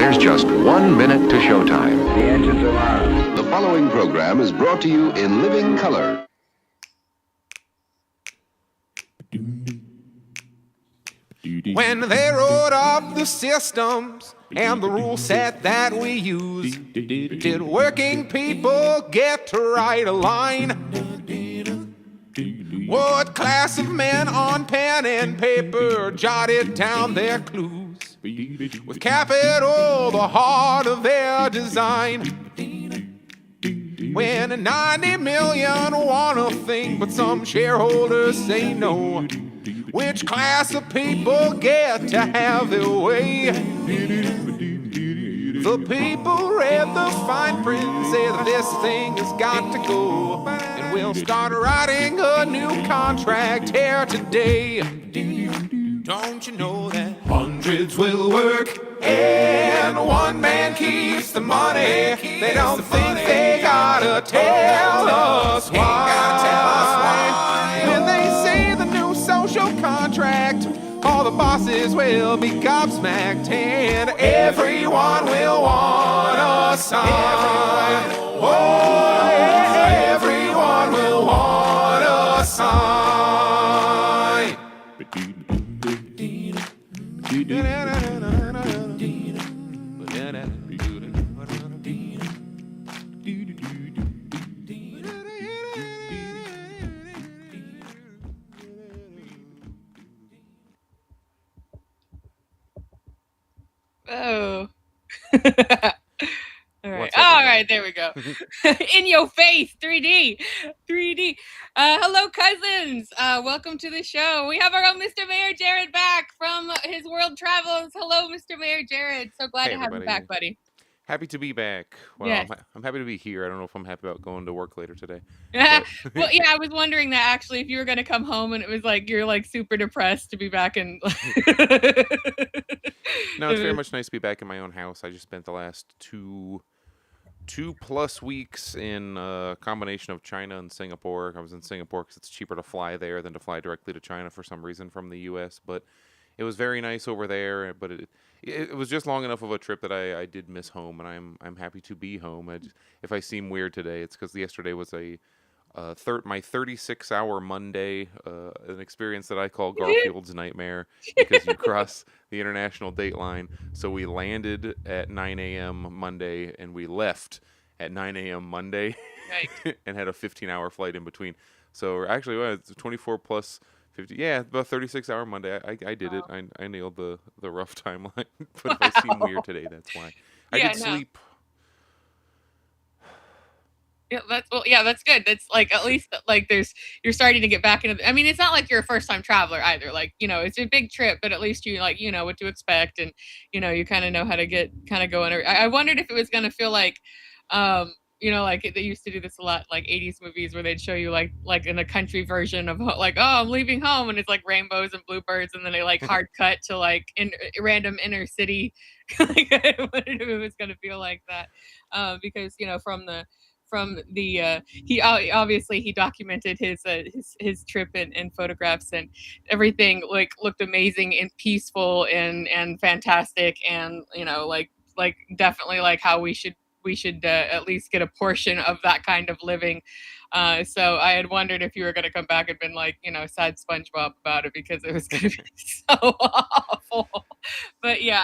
There's just 1 minute to showtime. The engines are on. The following program is brought to you in living color. When they wrote up the systems and the rule set that we use, did working people get to write a line? What class of men on pen and paper jotted down their clues? With capital the heart of their design. When 90 million want a thing, but some shareholders say no. Which class of people get to have their way? The people read the fine print, say that this thing has got to go. And we'll start writing a new contract here today. Don't you know that hundreds will work and one man keeps the money? They don't think they gotta tell us why. When they say the new social contract, all the bosses will be gobsmacked and everyone will want a sign. Oh, yeah, everyone will want a sign. Oh. All right. All right, there we go. In your face, 3D. Hello, cousins. Welcome to the show. We have our own Mr. Mayor Jared back from his world travels. Hello, Mr. Mayor Jared. So glad to have you back, buddy. Happy to be back. Well, Yes. I'm happy to be here. I don't know if I'm happy about going to work later today. Well, yeah, I was wondering that actually if you were going to come home and it was like you're like super depressed to be back in. No, it's very much nice to be back in my own house. I just spent the last two plus weeks in a combination of China and Singapore. I was in Singapore because it's cheaper to fly there than to fly directly to China for some reason from the U.S. But it was very nice over there. But it was just long enough of a trip that I did miss home, and I'm happy to be home. If I seem weird today, it's because yesterday was my 36-hour Monday, an experience that I call Garfield's nightmare because you cross the international date line. So we landed at 9 a.m. Monday and we left at 9 a.m. Monday and had a 15-hour flight in between. So actually, well, it's 24 plus 50. Yeah, about 36-hour Monday. I did it. I nailed the rough timeline. But if I seem weird today, that's why. I did sleep. Yeah, that's good. That's like at least like you're starting to get back into. I mean, it's not like you're a first time traveler either. Like it's a big trip, but at least you like what to expect, and you kind of know how to get kind of going. I wondered if it was gonna feel like, like they used to do this a lot, like 80s movies where they'd show you like in a country version of like, oh, I'm leaving home, and it's like rainbows and bluebirds, and then they like hard cut to like in random inner city. Like, I wondered if it was gonna feel like that, because from the he obviously he documented his trip in photographs, and everything like looked amazing and peaceful and fantastic, and like definitely like how we should at least get a portion of that kind of living. So I had wondered if you were going to come back and been like, sad SpongeBob about it because it was going to be so awful. But yeah,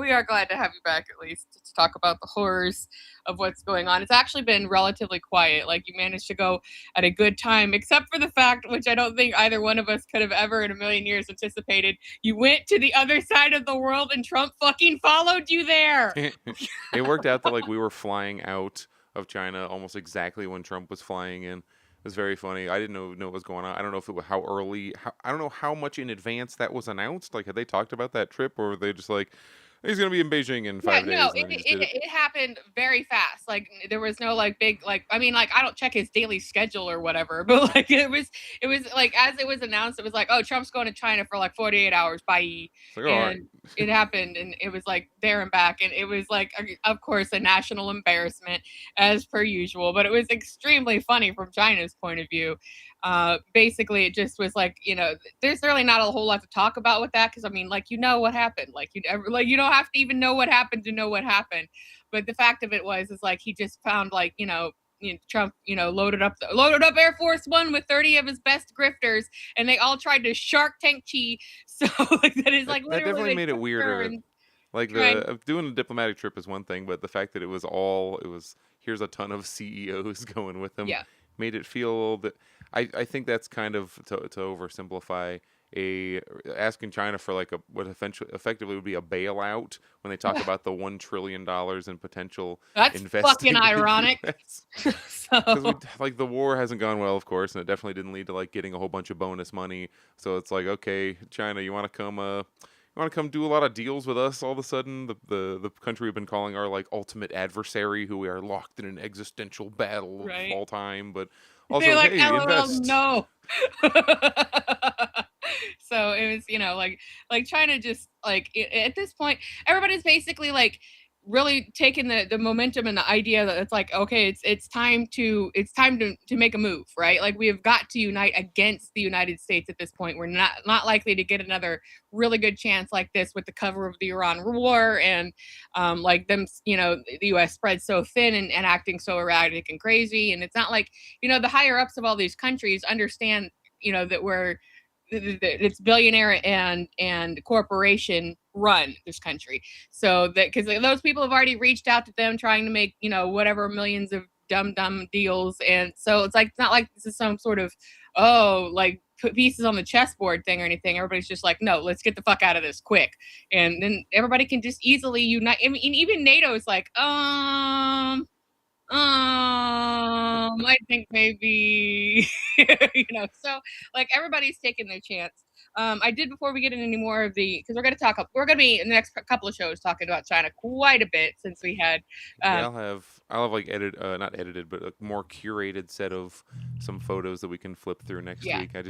we are glad to have you back at least to talk about the horrors of what's going on. It's actually been relatively quiet. Like you managed to go at a good time, except for the fact, which I don't think either one of us could have ever in a million years anticipated. You went to the other side of the world and Trump fucking followed you there. It worked out that like we were flying out of China almost exactly when Trump was flying in. It was very funny. I didn't know what was going on. I don't know if it was how early. I don't know how much in advance that was announced. Like, had they talked about that trip, or were they just like, he's gonna be in Beijing in 5 days? No, it happened very fast. Like there was no like big like I mean like I don't check his daily schedule or whatever, but like it was like as it was announced, it was like, oh, Trump's going to China for like 48 hours. Bye. Like, and it happened, and it was like there and back, and it was like of course a national embarrassment as per usual, but it was extremely funny from China's point of view. basically it just was like, there's really not a whole lot to talk about with that, because I mean, like, what happened, like you don't have to even know what happened to know what happened. But the fact of it is like he just found, like, Trump, loaded up Air Force One with 30 of his best grifters, and they all tried to Shark Tank Chi. So like that is like That literally definitely they made it took her weirder. and Like tried. doing a diplomatic trip is one thing, but the fact that it was here's a ton of CEOs going with him Yeah. made it feel a little bit. I think that's kind of to oversimplify a asking China for like a what effectively would be a bailout when they talk about the $1 trillion in potential That's fucking investing in the ironic. U.S. Because we So like the war hasn't gone well, of course, and it definitely didn't lead to like getting a whole bunch of bonus money. So it's like, okay, China, you want to come do a lot of deals with us all of a sudden? The country we've been calling our like ultimate adversary, who we are locked in an existential battle of right. all time, but They're also, like, hey, LOL, invest. no. So it was, like China just like at this point, everybody's basically like really taking the momentum and the idea that it's like, okay, it's time to make a move, right? Like we have got to unite against the United States at this point. We're not likely to get another really good chance like this with the cover of the Iran war, and like them, the US spread so thin and acting so erratic and crazy. And it's not like, the higher ups of all these countries understand, that it's billionaire and corporation run this country. So that, because those people have already reached out to them trying to make, whatever millions of dumb deals. And so it's like, it's not like this is some sort of, oh, like put pieces on the chessboard thing or anything. Everybody's just like, no, let's get the fuck out of this quick. And then everybody can just easily unite. I mean, even NATO is like, I think maybe, so like everybody's taking their chance. I did, before we get into any more of because we're going to be in the next couple of shows talking about China quite a bit, since we had, Yeah, um, I'll have like not edited, but a more curated set of some photos that we can flip through next yeah, week. I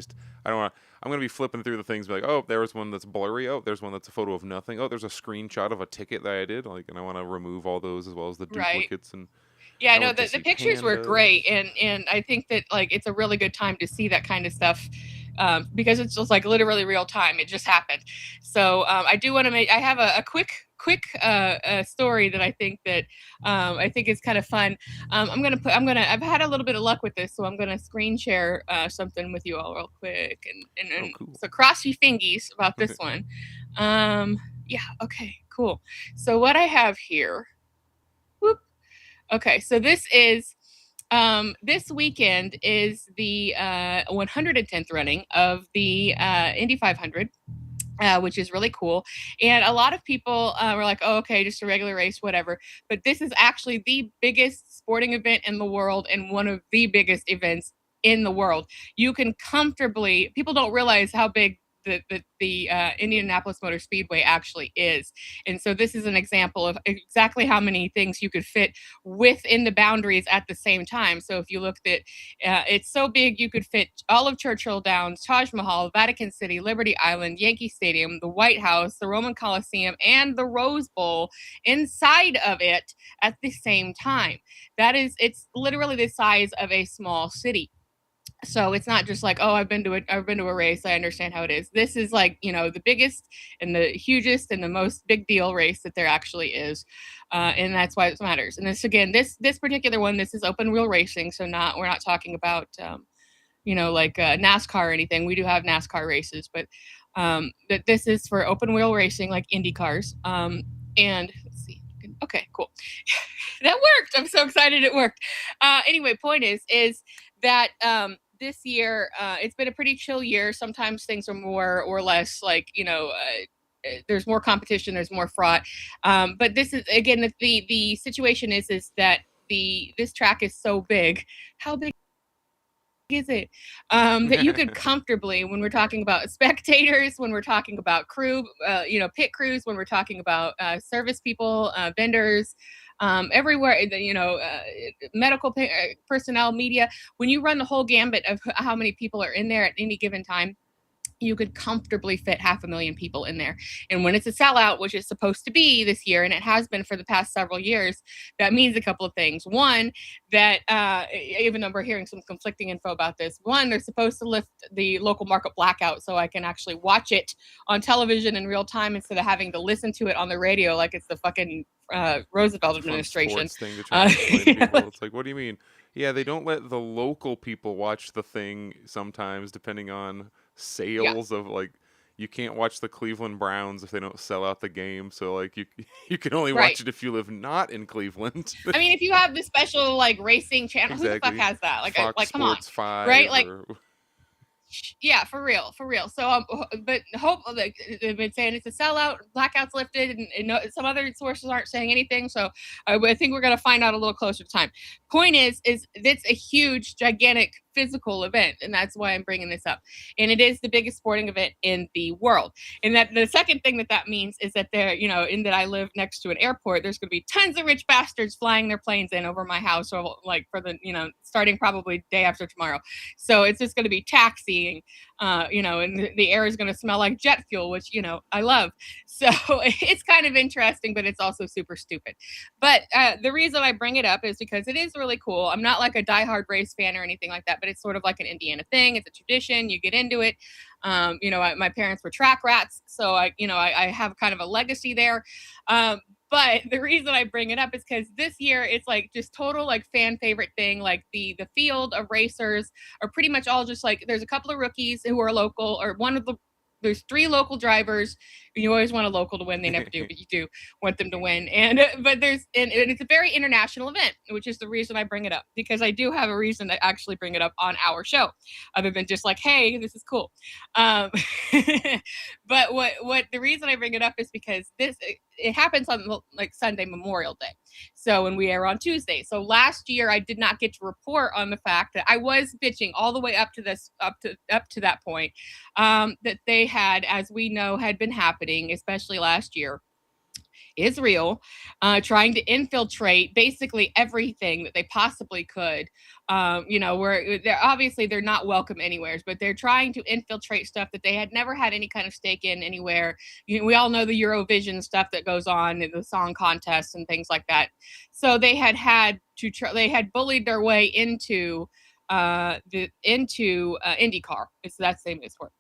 don't want. I'm gonna be flipping through the things, be like, oh, there's one that's blurry. Oh, there's one that's a photo of nothing. Oh, there's a screenshot of a ticket that I did. Like, and I want to remove all those as well as the right. duplicates. And Yeah, I I know went to the see pictures were great, pandas. and I think that like it's a really good time to see that kind of stuff, because it's just like literally real time. It just happened. So I do want to make. I have a quick story that I think is kind of fun. I've had a little bit of luck with this, so I'm gonna screen share something with you all real quick, Oh, and cool. so cross your fingies about this one. Yeah. Okay. Cool. So what I have here. Whoop. Okay, so this weekend is the 110th running of the Indy 500. Which is really cool. And a lot of people were like, oh, okay, just a regular race, whatever. But this is actually the biggest sporting event in the world, and one of the biggest events in the world. You can comfortably, people don't realize how big the Indianapolis Motor Speedway actually is. And so this is an example of exactly how many things you could fit within the boundaries at the same time. So if you looked at, it's so big you could fit all of Churchill Downs, Taj Mahal, Vatican City, Liberty Island, Yankee Stadium, the White House, the Roman Coliseum, and the Rose Bowl inside of it at the same time. It's literally the size of a small city. So it's not just like, oh, I've been to a race, I understand how it is. This is like, the biggest and the hugest and the most big deal race that there actually is. And that's why it matters. And this particular one, this is open wheel racing. So we're not talking about like NASCAR or anything. We do have NASCAR races, but that this is for open wheel racing, like Indy cars. And let's see. Okay, cool. That worked. I'm so excited it worked. Anyway, point is that this year it's been a pretty chill year. Sometimes things are more or less like, there's more competition, there's more fraught. But this is, again, the situation is that this track is so big. How big is it? That you could comfortably, when we're talking about spectators, when we're talking about crew, pit crews, when we're talking about service people, vendors, everywhere, medical personnel, media, when you run the whole gambit of how many people are in there at any given time, you could comfortably fit 500,000 people in there. And when it's a sellout, which is supposed to be this year, and it has been for the past several years, that means a couple of things. One, that even though we're hearing some conflicting info about this, one, they're supposed to lift the local market blackout so I can actually watch it on television in real time instead of having to listen to it on the radio like it's the fucking Roosevelt administration. Sports thing to try and explain to people. It's like, what do you mean? Yeah, they don't let the local people watch the thing sometimes, depending on sales of like. You can't watch the Cleveland Browns if they don't sell out the game. So like you can only watch it if you live not in Cleveland. I mean, if you have the special like racing channel, who the fuck has that? Like, Fox come on, Sports 5, right? Like, yeah, for real. So, but hope like they've been saying it's a sellout, blackouts lifted, and some other sources aren't saying anything. So, I think we're gonna find out a little closer to time. Point is it's a huge, gigantic physical event, and that's why I'm bringing this up. And it is the biggest sporting event in the world. And that the second thing that means is that there, in that I live next to an airport, there's going to be tons of rich bastards flying their planes in over my house, or like for the, starting probably day after tomorrow. So it's just going to be taxiing, and the air is going to smell like jet fuel, which, I love. So it's kind of interesting, but it's also super stupid. But the reason I bring it up is because it is really cool. I'm not like a diehard race fan or anything like that, but it's sort of like an Indiana thing. It's a tradition. You get into it. My parents were track rats, so I have kind of a legacy there. But the reason I bring it up is because this year it's like just total like fan favorite thing. Like the field of racers are pretty much all just like, there's a couple of rookies who are local, or there's 3 local drivers. You always want a local to win. They never do, but you do want them to win. And it's a very international event, which is the reason I bring it up, because I do have a reason to actually bring it up on our show, other than just like, hey, this is cool. But what the reason I bring it up is because it happens on like Sunday, Memorial Day. So when we air on Tuesday. So last year I did not get to report on the fact that I was bitching all the way up to that point, that they had, as we know, had been happening, especially last year, Israel trying to infiltrate basically everything that they possibly could. Where they're not welcome anywhere, but they're trying to infiltrate stuff that they had never had any kind of stake in anywhere. We all know the Eurovision stuff that goes on in the song contests and things like that. So they had bullied their way into IndyCar. That's the name of the sport.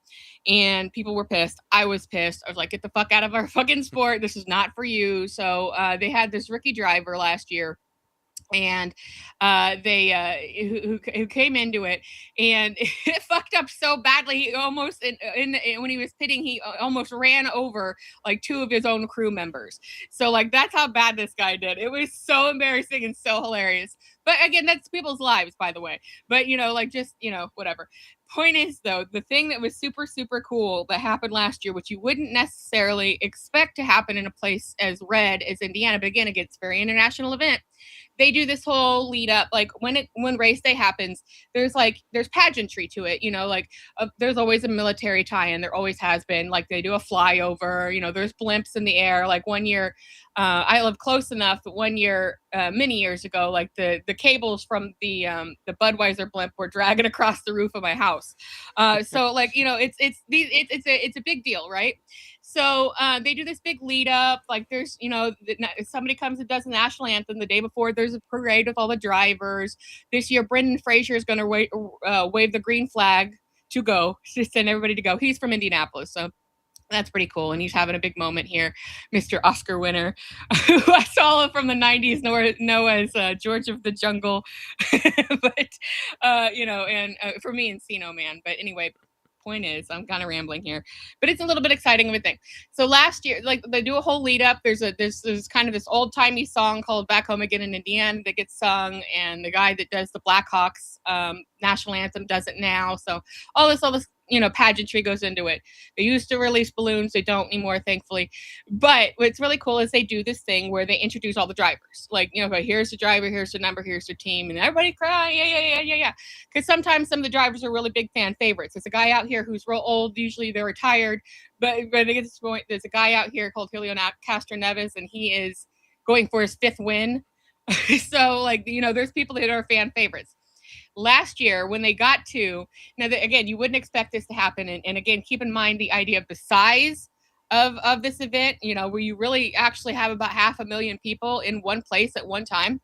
And people were pissed. I was pissed. I was like, get the fuck out of our fucking sport. This is not for you. So they had this rookie driver last year, and who came into it, and it fucked up so badly. He almost when he was pitting, he almost ran over like 2 of his own crew members. So like that's how bad this guy did. It was so embarrassing and so hilarious. But again, that's people's lives, by the way. But whatever. Point is, though, the thing that was super, super cool that happened last year, which you wouldn't necessarily expect to happen in a place as red as Indiana, but again, it's a very international event. They do this whole lead up, like when race day happens, there's pageantry to it, there's always a military tie-in. There always has been. Like they do a flyover, there's blimps in the air. Like one year, I live close enough. But one year, many years ago, like the cables from the Budweiser blimp were dragging across the roof of my house. So like it's a big deal, right? So they do this big lead up. Like there's somebody comes and does the national anthem the day before. There's a parade with all the drivers. This year, Brendan Fraser is going to wave the green flag to go, to send everybody to go. He's from Indianapolis, so that's pretty cool. And he's having a big moment here. Mr. Oscar winner, who I saw from the 90s, know as George of the Jungle. But, and for me, Encino Man. But anyway, point is, I'm kind of rambling here, but it's a little bit exciting of a thing. So last year, like they do a whole lead up. There's kind of this old timey song called "Back Home Again" in Indiana that gets sung, and the guy that does the Blackhawks national anthem does it now. So all this pageantry goes into it. They used to release balloons. They don't anymore, thankfully. But what's really cool is they do this thing where they introduce all the drivers. Like, here's the driver, here's the number, here's the team, and everybody cry, yeah. Because sometimes some of the drivers are really big fan favorites. There's a guy out here who's real old. Usually they're retired. But at this point, there's a guy out here called Julio Castro Neves, and he is going for his 5th win. So, there's people that are fan favorites. last year when they got to, now again, you wouldn't expect this to happen. And again, keep in mind the idea of the size of this event, where you really actually have about 500,000 people in one place at one time.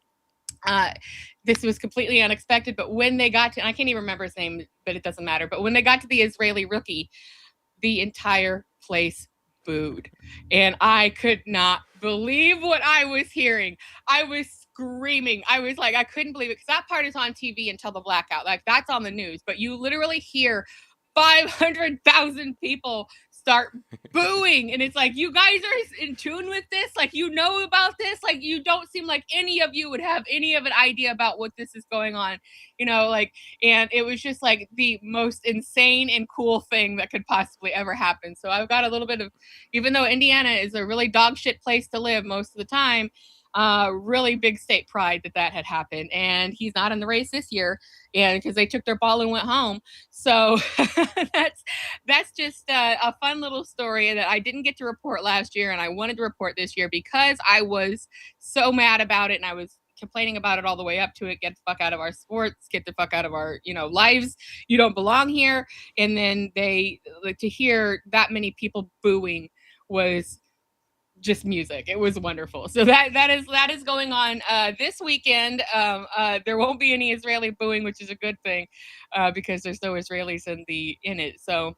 This was completely unexpected, but when they got to, and I can't even remember his name, but it doesn't matter. But when they got to the Israeli rookie, the entire place booed. And I could not believe what I was hearing. I was screaming. I was like, I couldn't believe it, because that part is on TV until the blackout. Like, that's on the news, but you literally hear 500,000 people start booing, and it's like, you guys are in tune with this, like, about this, like, you don't seem like any of you would have any of an idea about what this is going on, like, and it was just like the most insane and cool thing that could possibly ever happen. So I've got a little bit of, even though Indiana is a really dog shit place to live most of the time, really big state pride that had happened. And he's not in the race this year, and because they took their ball and went home. So that's just a fun little story that I didn't get to report last year, and I wanted to report this year because I was so mad about it, and I was complaining about it all the way up to it. Get the fuck out of our sports, get the fuck out of our lives, you don't belong here. And then to hear that many people booing was just music. It was wonderful. So that is going on this weekend. There won't be any Israeli booing, which is a good thing, because there's no Israelis in it. So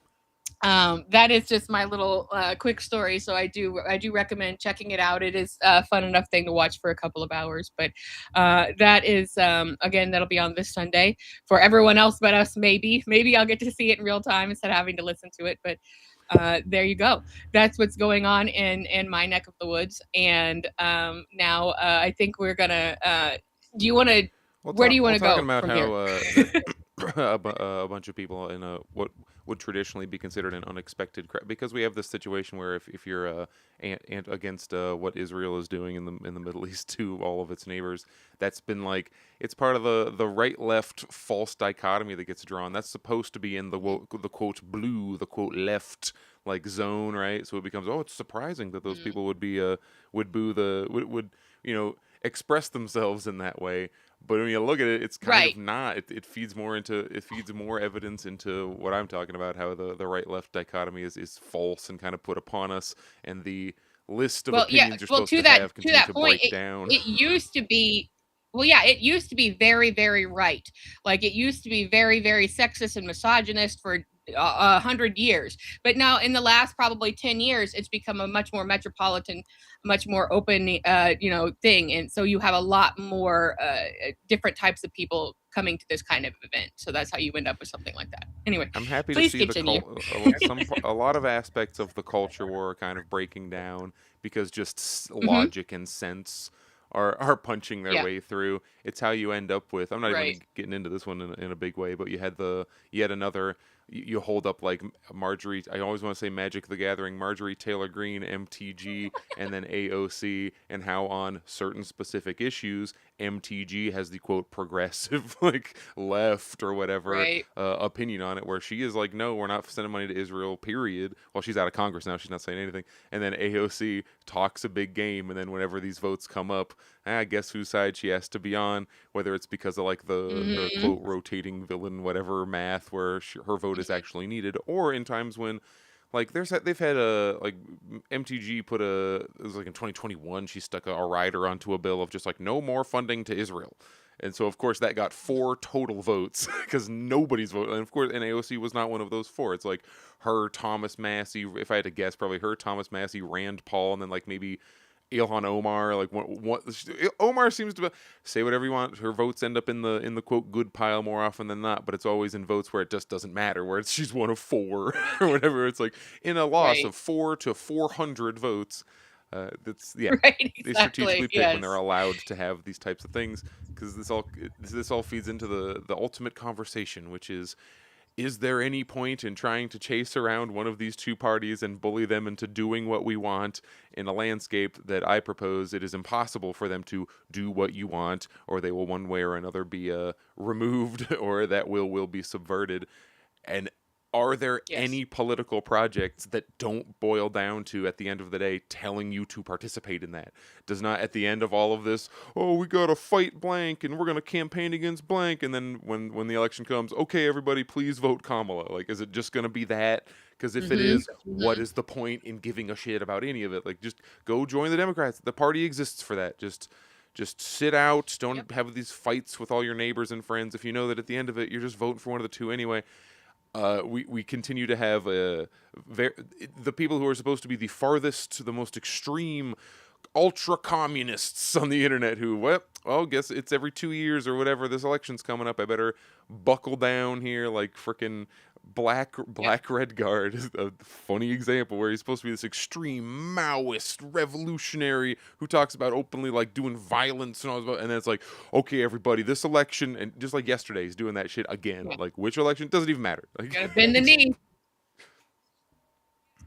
that is just my little quick story. So I do recommend checking it out. It is a fun enough thing to watch for a couple of hours. But that is again, that'll be on this Sunday for everyone else but us. Maybe I'll get to see it in real time instead of having to listen to it. But there you go. That's what's going on in my neck of the woods. And now I think we're gonna. Do you want to? Where do you want to go? Talking about how a bunch of people in what would traditionally be considered an unexpected because we have this situation where if you're against what Israel is doing in the Middle East to all of its neighbors, that's been like, it's part of the right left false dichotomy that gets drawn. That's supposed to be in the quote blue, the quote left like zone, right? So it becomes, it's surprising that those people would be would boo would express themselves in that way. But when you look at it, it's kind of not. It feeds more evidence into what I'm talking about, how the right-left dichotomy is false and kind of put upon us, and the list of opinions you're supposed to have continue to break down. It used to be, it used to be very, very right. Like, it used to be very, very sexist and misogynist for 100 years. But now in the last probably 10 years, it's become a much more metropolitan, much more open, thing. And so you have a lot more different types of people coming to this kind of event. So that's how you end up with something like that. Anyway, I'm happy to see a lot of aspects of the culture war kind of breaking down, because just logic and sense are punching their way through. It's how you end up with, I'm not even getting into this one in a big way, but you had yet another, you hold up like Marjorie, I always want to say Magic the Gathering, Marjorie Taylor Greene, MTG, and then AOC, and how on certain specific issues, MTG has the quote progressive like left or whatever opinion on it, where she is like, no, we're not sending money to Israel, period. Well, she's out of Congress now, she's not saying anything. And then AOC talks a big game, and then whenever these votes come up, I guess whose side she has to be on, whether it's because of like the quote rotating villain whatever math where her vote is actually needed, or in times when like they've had like MTG it was like in 2021 she stuck a rider onto a bill of just like no more funding to Israel. And so of course that got 4 total votes because nobody's voting. And of course, and AOC was not one of those 4. It's like her, Thomas Massey, if I had to guess, probably her, Thomas Massey, Rand Paul, and then like maybe Ilhan Omar. Like what Omar seems to say whatever you want. Her votes end up in the quote good pile more often than not, but it's always in votes where it just doesn't matter, where she's one of 4 or whatever. It's like in a loss of 4 to 400 votes. That's exactly. They strategically pick when they're allowed to have these types of things, because this all feeds into the ultimate conversation, which is there any point in trying to chase around one of these two parties and bully them into doing what we want in a landscape that I propose it is impossible for them to do what you want, or they will one way or another be removed, or that will be subverted? And Are there Yes. any political projects that don't boil down to, at the end of the day, telling you to participate in that? Does not, at the end of all of this, oh, we got to fight blank and we're going to campaign against blank, and then when the election comes, okay, everybody, please vote Kamala. Like, is it just going to be that? Because if it is, what is the point in giving a shit about any of it? Like, just go join the Democrats. The party exists for that. Just sit out. Don't have these fights with all your neighbors and friends if you know that at the end of it, you're just voting for one of the two anyway. We continue to have the people who are supposed to be the farthest, the most extreme, ultra communists on the internet who, well, guess it's every 2 years or whatever. This election's coming up. I better buckle down here, like frickin' Black Red Guard is a funny example where he's supposed to be this extreme Maoist revolutionary who talks about openly like doing violence and all this, and then it's like, okay, everybody, this election, and just like yesterday, he's doing that shit again. Like, which election doesn't even matter. Like, gotta bend the knee.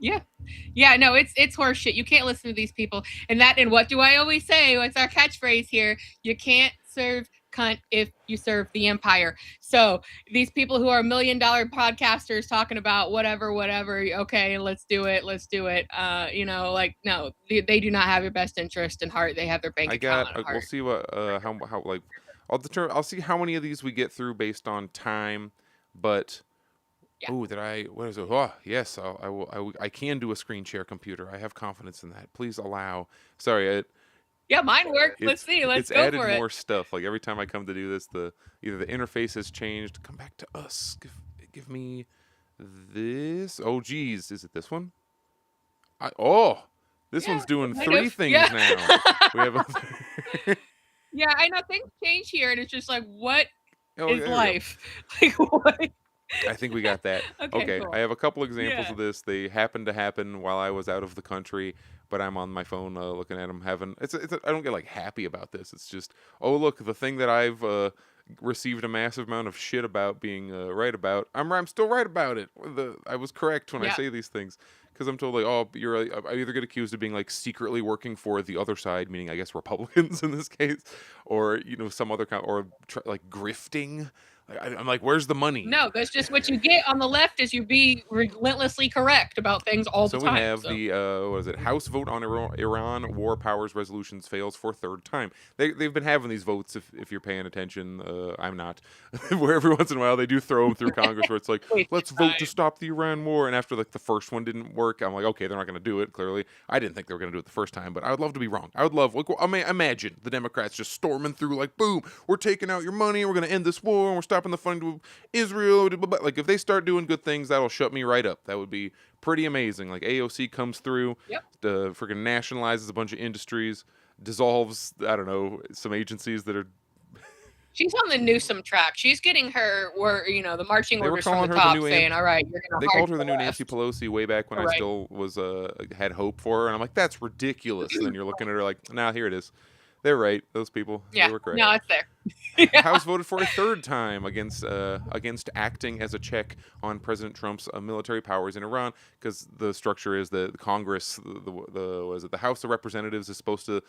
Yeah, no, it's horseshit. You can't listen to these people. And what do I always say? What's our catchphrase here? You can't serve cunt if you serve the empire. So these people who are $1 million podcasters talking about whatever, okay, let's do it. No, they do not have your best interest in heart. They have their bank account at heart. We'll see what how like I'll see how many of these we get through based on time, but. Yeah. Oh, what is it? Oh, yes, I can do a screen share computer. I have confidence in that. Please allow. Sorry, yeah, mine worked. Let's see. Let's go for it. It's added more stuff. Like every time I come to do this, either the interface has changed. Come back to us. Give me this. Oh, geez, is it this one? This one's doing three things now. We have yeah, I know things change here, and it's just like, what is life? Like what? I think we got that. Okay, cool. I have a couple examples of this. They happened to happen while I was out of the country, but I'm on my phone looking at them. I don't get like happy about this. It's just, oh look, the thing that I've received a massive amount of shit about being right about. I'm still right about it. I was correct when I say these things, because I'm told like, oh, I either get accused of being like secretly working for the other side, meaning I guess Republicans in this case, or some other kind, or like grifting. I'm like, where's the money? No, that's just what you get on the left, is you be relentlessly correct about things all the time. So we have the House vote on Iran war powers resolutions fails for third time. They've been having these votes, if you're paying attention. I'm not. Where every once in a while they do throw them through Congress where it's like, let's vote to stop the Iran war. And after like the first one didn't work, I'm like, okay, they're not going to do it. Clearly, I didn't think they were going to do it the first time, but I would love to be wrong. I would love, imagine the Democrats just storming through like, boom, we're taking out your money, we're going to end this war, and we're stopping the funding to Israel. Like, if they start doing good things, that'll shut me right up. That would be pretty amazing. Like, AOC comes through, freaking nationalizes a bunch of industries, dissolves, I don't know, some agencies that are. She's on the Newsom track. She's getting her, the marching orders from the top, saying, "All right, you're gonna." They called her the new Nancy Pelosi way back when I still was had hope for her, and I'm like, that's ridiculous. And then you're looking at her like, nah, here it is. They're right. Those people. Yeah. They were correct. No, it's there. The House voted for a third time against acting as a check on President Trump's military powers in Iran, because the structure is the Congress, the House of Representatives is supposed to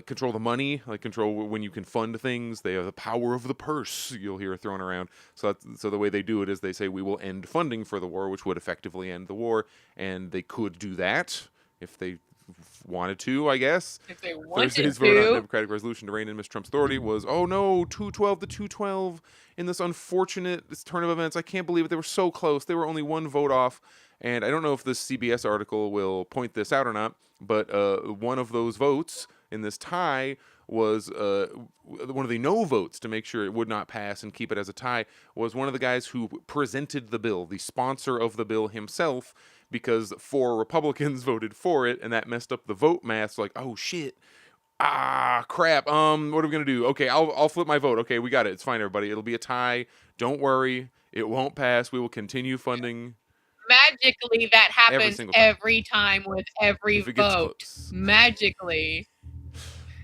control the money, like control when you can fund things. They have the power of the purse. You'll hear it thrown around. So the way they do it is they say we will end funding for the war, which would effectively end the war, and they could do that if they wanted to, I guess. If they wanted Thursday's vote on Democratic resolution to rein in Ms. Trump's authority was, oh no, 212 to 212 in this unfortunate turn of events. I can't believe it. They were so close. They were only one vote off. And I don't know if this CBS article will point this out or not, but one of those votes in this tie was one of the no votes to make sure it would not pass and keep it as a tie was one of the guys who presented the bill, the sponsor of the bill himself, because 4 Republicans voted for it, and that messed up the vote math. So like, oh shit, crap. What are we gonna do? Okay, I'll flip my vote. Okay, we got it. It's fine, everybody. It'll be a tie. Don't worry, it won't pass. We will continue funding. Magically, that happens every time with every vote. Magically.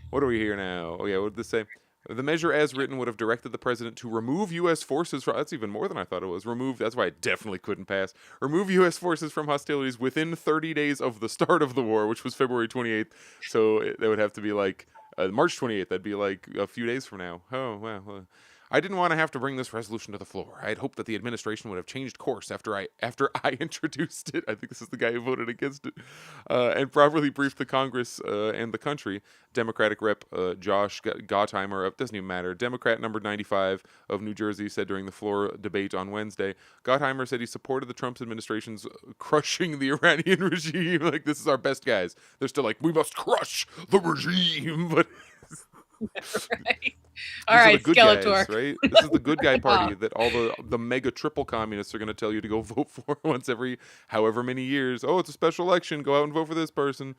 What are we here now? Oh yeah, what did this say? The measure as written would have directed the president to remove U.S. forces from... That's even more than I thought it was. That's why it definitely couldn't pass. Remove U.S. forces from hostilities within 30 days of the start of the war, which was February 28th. So that would have to be like March 28th. That'd be like a few days from now. Oh, wow. I didn't want to have to bring this resolution to the floor. I had hoped that the administration would have changed course after I introduced it. I think this is the guy who voted against it, and properly briefed the Congress and the country. Democratic Rep Josh Gottheimer, it doesn't even matter, Democrat number 95 of New Jersey, said during the floor debate on Wednesday, Gottheimer said he supported the Trump administration's crushing the Iranian regime. Like, this is our best guys. They're still like, we must crush the regime, but Right. All these are right, the good guys, Skeletor. right? This is the good guy party that all the mega triple communists are going to tell you to go vote for once every however many years. Oh, it's a special election. Go out and vote for this person.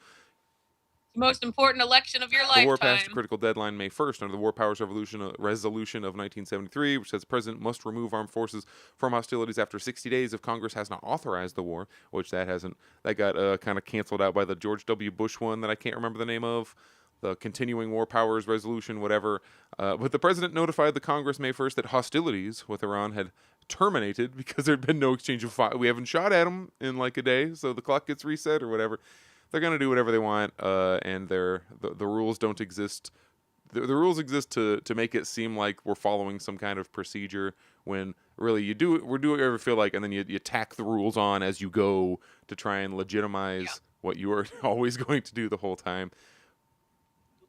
Most important election of your The war passed a lifetime. critical deadline May 1st under the War Powers Resolution of 1973, which says the president must remove armed forces from hostilities after 60 days if Congress has not authorized the war, which that hasn't. That got kind of canceled out by the George W. Bush one that I can't remember the name of. The continuing war powers resolution, whatever. But the president notified the Congress May 1st that hostilities with Iran had terminated because there had been no exchange of fire. We haven't shot at them in like a day, so the clock gets reset or whatever. They're going to do whatever they want, and the rules don't exist. The rules exist to make it seem like we're following some kind of procedure when really we're doing whatever you feel like, and then you tack the rules on as you go to try and legitimize what you are always going to do the whole time.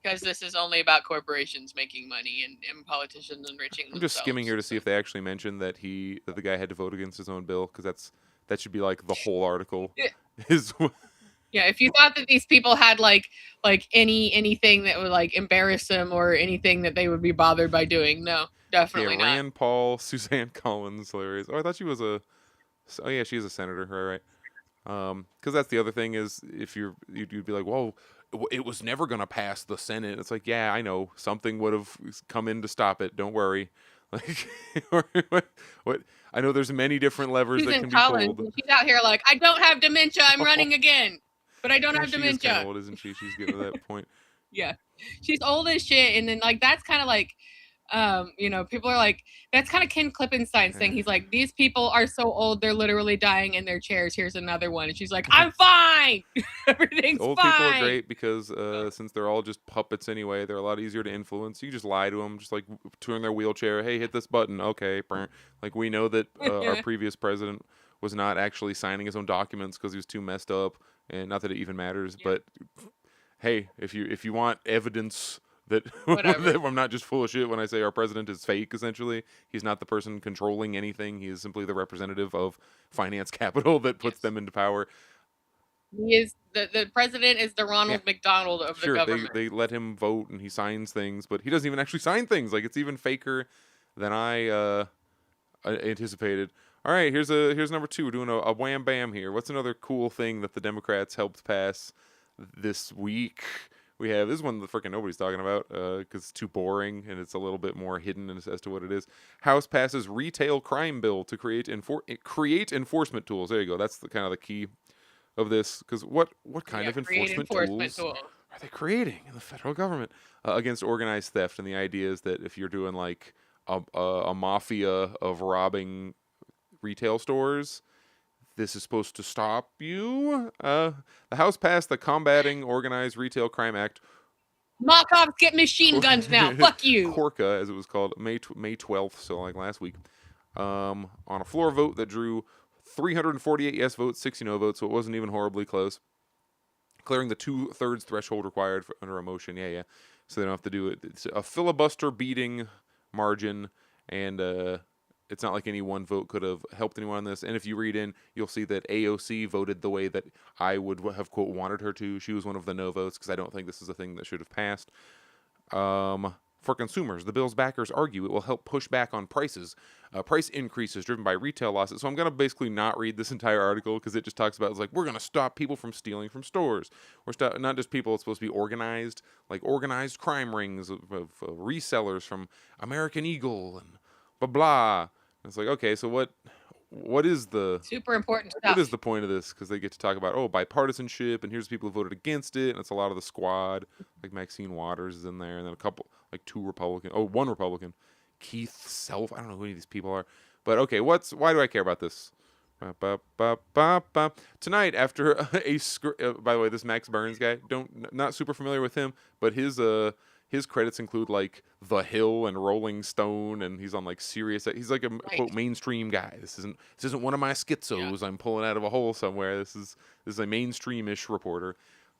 Because this is only about corporations making money and politicians enriching themselves. I'm just skimming here to see if they actually mentioned that the guy had to vote against his own bill, because that should be like the whole article. Yeah, if you thought that these people had like anything that would like embarrass them or anything that they would be bothered by doing, no, definitely not. Rand Paul, Suzanne Collins, hilarious. Oh, I thought she was oh yeah, she's a senator, right. Because that's the other thing is if you'd be like, whoa, it was never gonna pass the Senate. It's like, yeah, I know something would have come in to stop it. Don't worry. Like, what? I know there's many different levers that can be pulled. She's out here like, I don't have dementia. I'm running again. But I don't have dementia. She's kind of old, isn't she? She's getting to that point. Yeah, she's old as shit, and then like that's kind of like, people are like, that's kind of Ken Klippenstein's thing. He's like, these people are so old, they're literally dying in their chairs. Here's another one, and she's like, I'm fine. Everything's old fine. People are great because since they're all just puppets anyway, they're a lot easier to influence. You just lie to them, just like turn their wheelchair. Hey, hit this button. Okay, like we know that our previous president was not actually signing his own documents because he was too messed up. And not that it even matters, but hey, if you want evidence that, that I'm not just full of shit when I say our president is fake, essentially, he's not the person controlling anything. He is simply the representative of finance capital that puts them into power. He is the president is the Ronald McDonald of the government. They let him vote and he signs things, but he doesn't even actually sign things. Like, it's even faker than I anticipated. All right, here's number 2. We're doing a wham bam here. What's another cool thing that the Democrats helped pass this week? We have this one that freaking nobody's talking about because it's too boring and it's a little bit more hidden as to what it is. House passes retail crime bill to create enforcement tools. There you go. That's the kind of the key of this, because what kind of enforcement tools are they creating in the federal government against organized theft? And the idea is that if you're doing like a mafia of robbing retail stores, this is supposed to stop you. The House passed the Combating Organized Retail Crime Act. Mock cops get machine guns now. Fuck you. Corca, as it was called, May 12th, so like last week, on a floor vote that drew 348 yes votes, 60 no votes, so it wasn't even horribly close, clearing the 2/3 threshold required under a motion. Yeah. So they don't have to do it. It's a filibuster beating margin, and it's not like any one vote could have helped anyone on this. And if you read in, you'll see that AOC voted the way that I would have, quote, wanted her to. She was one of the no votes because I don't think this is a thing that should have passed. For consumers, the bill's backers argue it will help push back on price increases driven by retail losses. So I'm going to basically not read this entire article because it just talks about, it's like, we're going to stop people from stealing from stores. Not just people, it's supposed to be organized, like organized crime rings of resellers from American Eagle and blah blah. And it's like, okay, so what is the super important stuff? What is the point of this? Because they get to talk about bipartisanship, and here's people who voted against it, and it's a lot of the squad, like Maxine Waters is in there, and then a couple, like one Republican, Keith Self. I don't know who any of these people are, but okay, why do I care about this? Tonight, after by the way, this Max Burns guy, not super familiar with him, but his his credits include like The Hill and Rolling Stone, and he's on like Sirius. He's like a quote mainstream guy. This isn't one of my schizos I'm pulling out of a hole somewhere. This is a mainstream-ish reporter.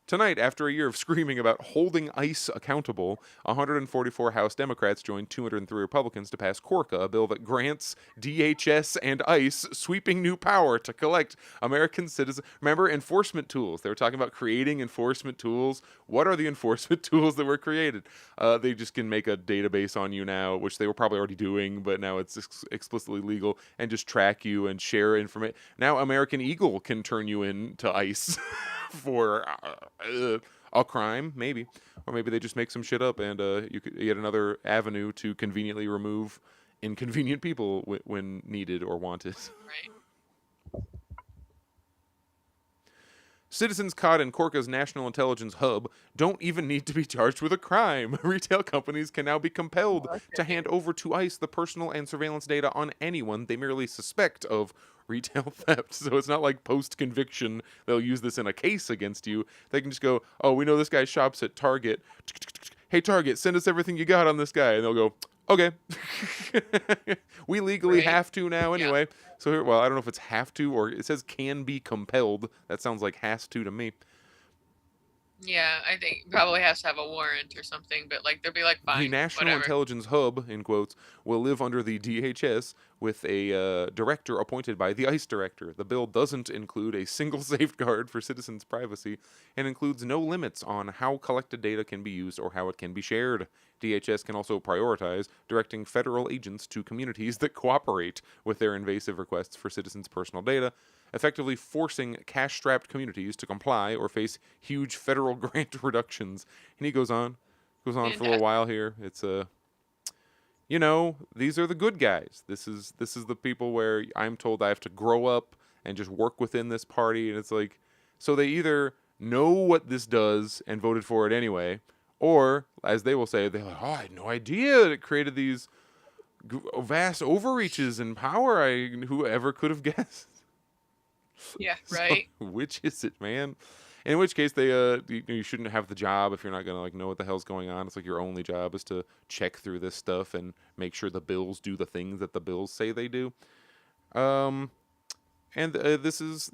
Tonight, after a year of screaming about holding ICE accountable, 144 House Democrats joined 203 Republicans to pass Corca, a bill that grants DHS and ICE sweeping new power to collect American citizens. Remember, enforcement tools. They were talking about creating enforcement tools. What are the enforcement tools that were created? They just can make a database on you now, which they were probably already doing, but now it's explicitly legal, and just track you and share information. Now American Eagle can turn you in to ICE. For a crime, maybe, or maybe they just make some shit up, and you could get another avenue to conveniently remove inconvenient people when needed or wanted. Right. Citizens caught in Corca's National Intelligence Hub don't even need to be charged with a crime. Retail companies can now be compelled to hand over to ICE the personal and surveillance data on anyone they merely suspect of retail theft. So it's not like post-conviction they'll use this in a case against you. They can just go, oh, we know this guy shops at Target. Hey, Target, send us everything you got on this guy. And they'll go, okay. We legally have to now anyway. Yeah. So here, well, I don't know if it's have to or it says can be compelled. That sounds like has to me. Yeah, I think probably has to have a warrant or something, but like they'll be like, fine. The National Intelligence Hub, in quotes, will live under the DHS with a director appointed by the ICE director. The bill doesn't include a single safeguard for citizens' privacy and includes no limits on how collected data can be used or how it can be shared. DHS can also prioritize directing federal agents to communities that cooperate with their invasive requests for citizens' personal data, effectively forcing cash-strapped communities to comply or face huge federal grant reductions. And he goes on for a while here. It's these are the good guys. This is the people where I'm told I have to grow up and just work within this party. And it's like, so they either know what this does and voted for it anyway, or as they will say, they're like, oh, I had no idea that it created these vast overreaches and power. Whoever could have guessed. Yeah, right. So, which is it, man? In which case, they you shouldn't have the job if you're not gonna know what the hell's going on. It's like your only job is to check through this stuff and make sure the bills do the things that the bills say they do. This is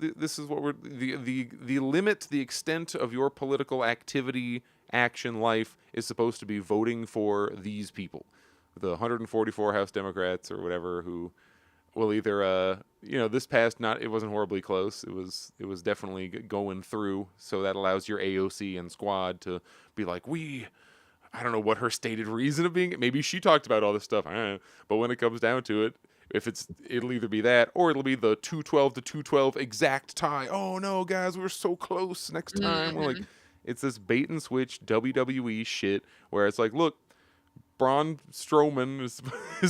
what we're the limit, the extent of your political activity, action, life is supposed to be voting for these people, the 144 House Democrats or whatever who will either this past it wasn't horribly close. It was definitely going through. So that allows your AOC and squad to be like, I don't know what her stated reason of being. Maybe she talked about all this stuff. I don't know. But when it comes down to it, it'll either be that or it'll be the 212 to 212 exact tie. Oh no, guys, we're so close. Next time, we're like, it's this bait and switch WWE shit where it's like, look, Braun Strowman is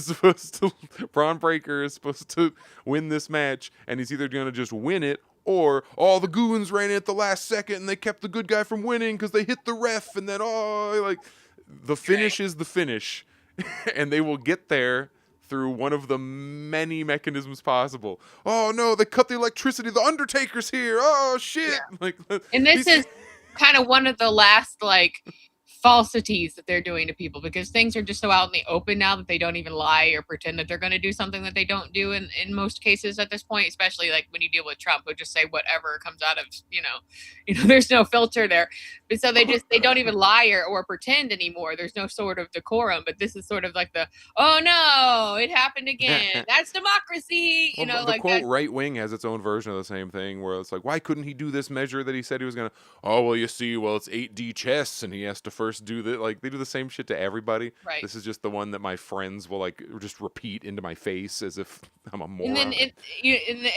supposed to, Braun Breaker is supposed to win this match, and he's either going to just win it, or all the goons ran in at the last second, and they kept the good guy from winning because they hit the ref, and then, the finish is the finish, and they will get there through one of the many mechanisms possible. Oh, no, they cut the electricity, the Undertaker's here, oh, shit! Yeah. And this is kind of one of the last, falsities that they're doing to people, because things are just so out in the open now that they don't even lie or pretend that they're going to do something that they don't do in most cases at this point, especially like when you deal with Trump, who just say whatever comes out of, there's no filter there. But so they don't even lie or pretend anymore. There's no sort of decorum, but this is sort of like oh no, it happened again. That's democracy. The quote right wing has its own version of the same thing where it's like, why couldn't he do this measure that he said he was going to? Oh, well, you see, it's 8D chess and he has to first do that. They do the same shit to everybody. Right. This is just the one that my friends will just repeat into my face as if I'm a moron. And then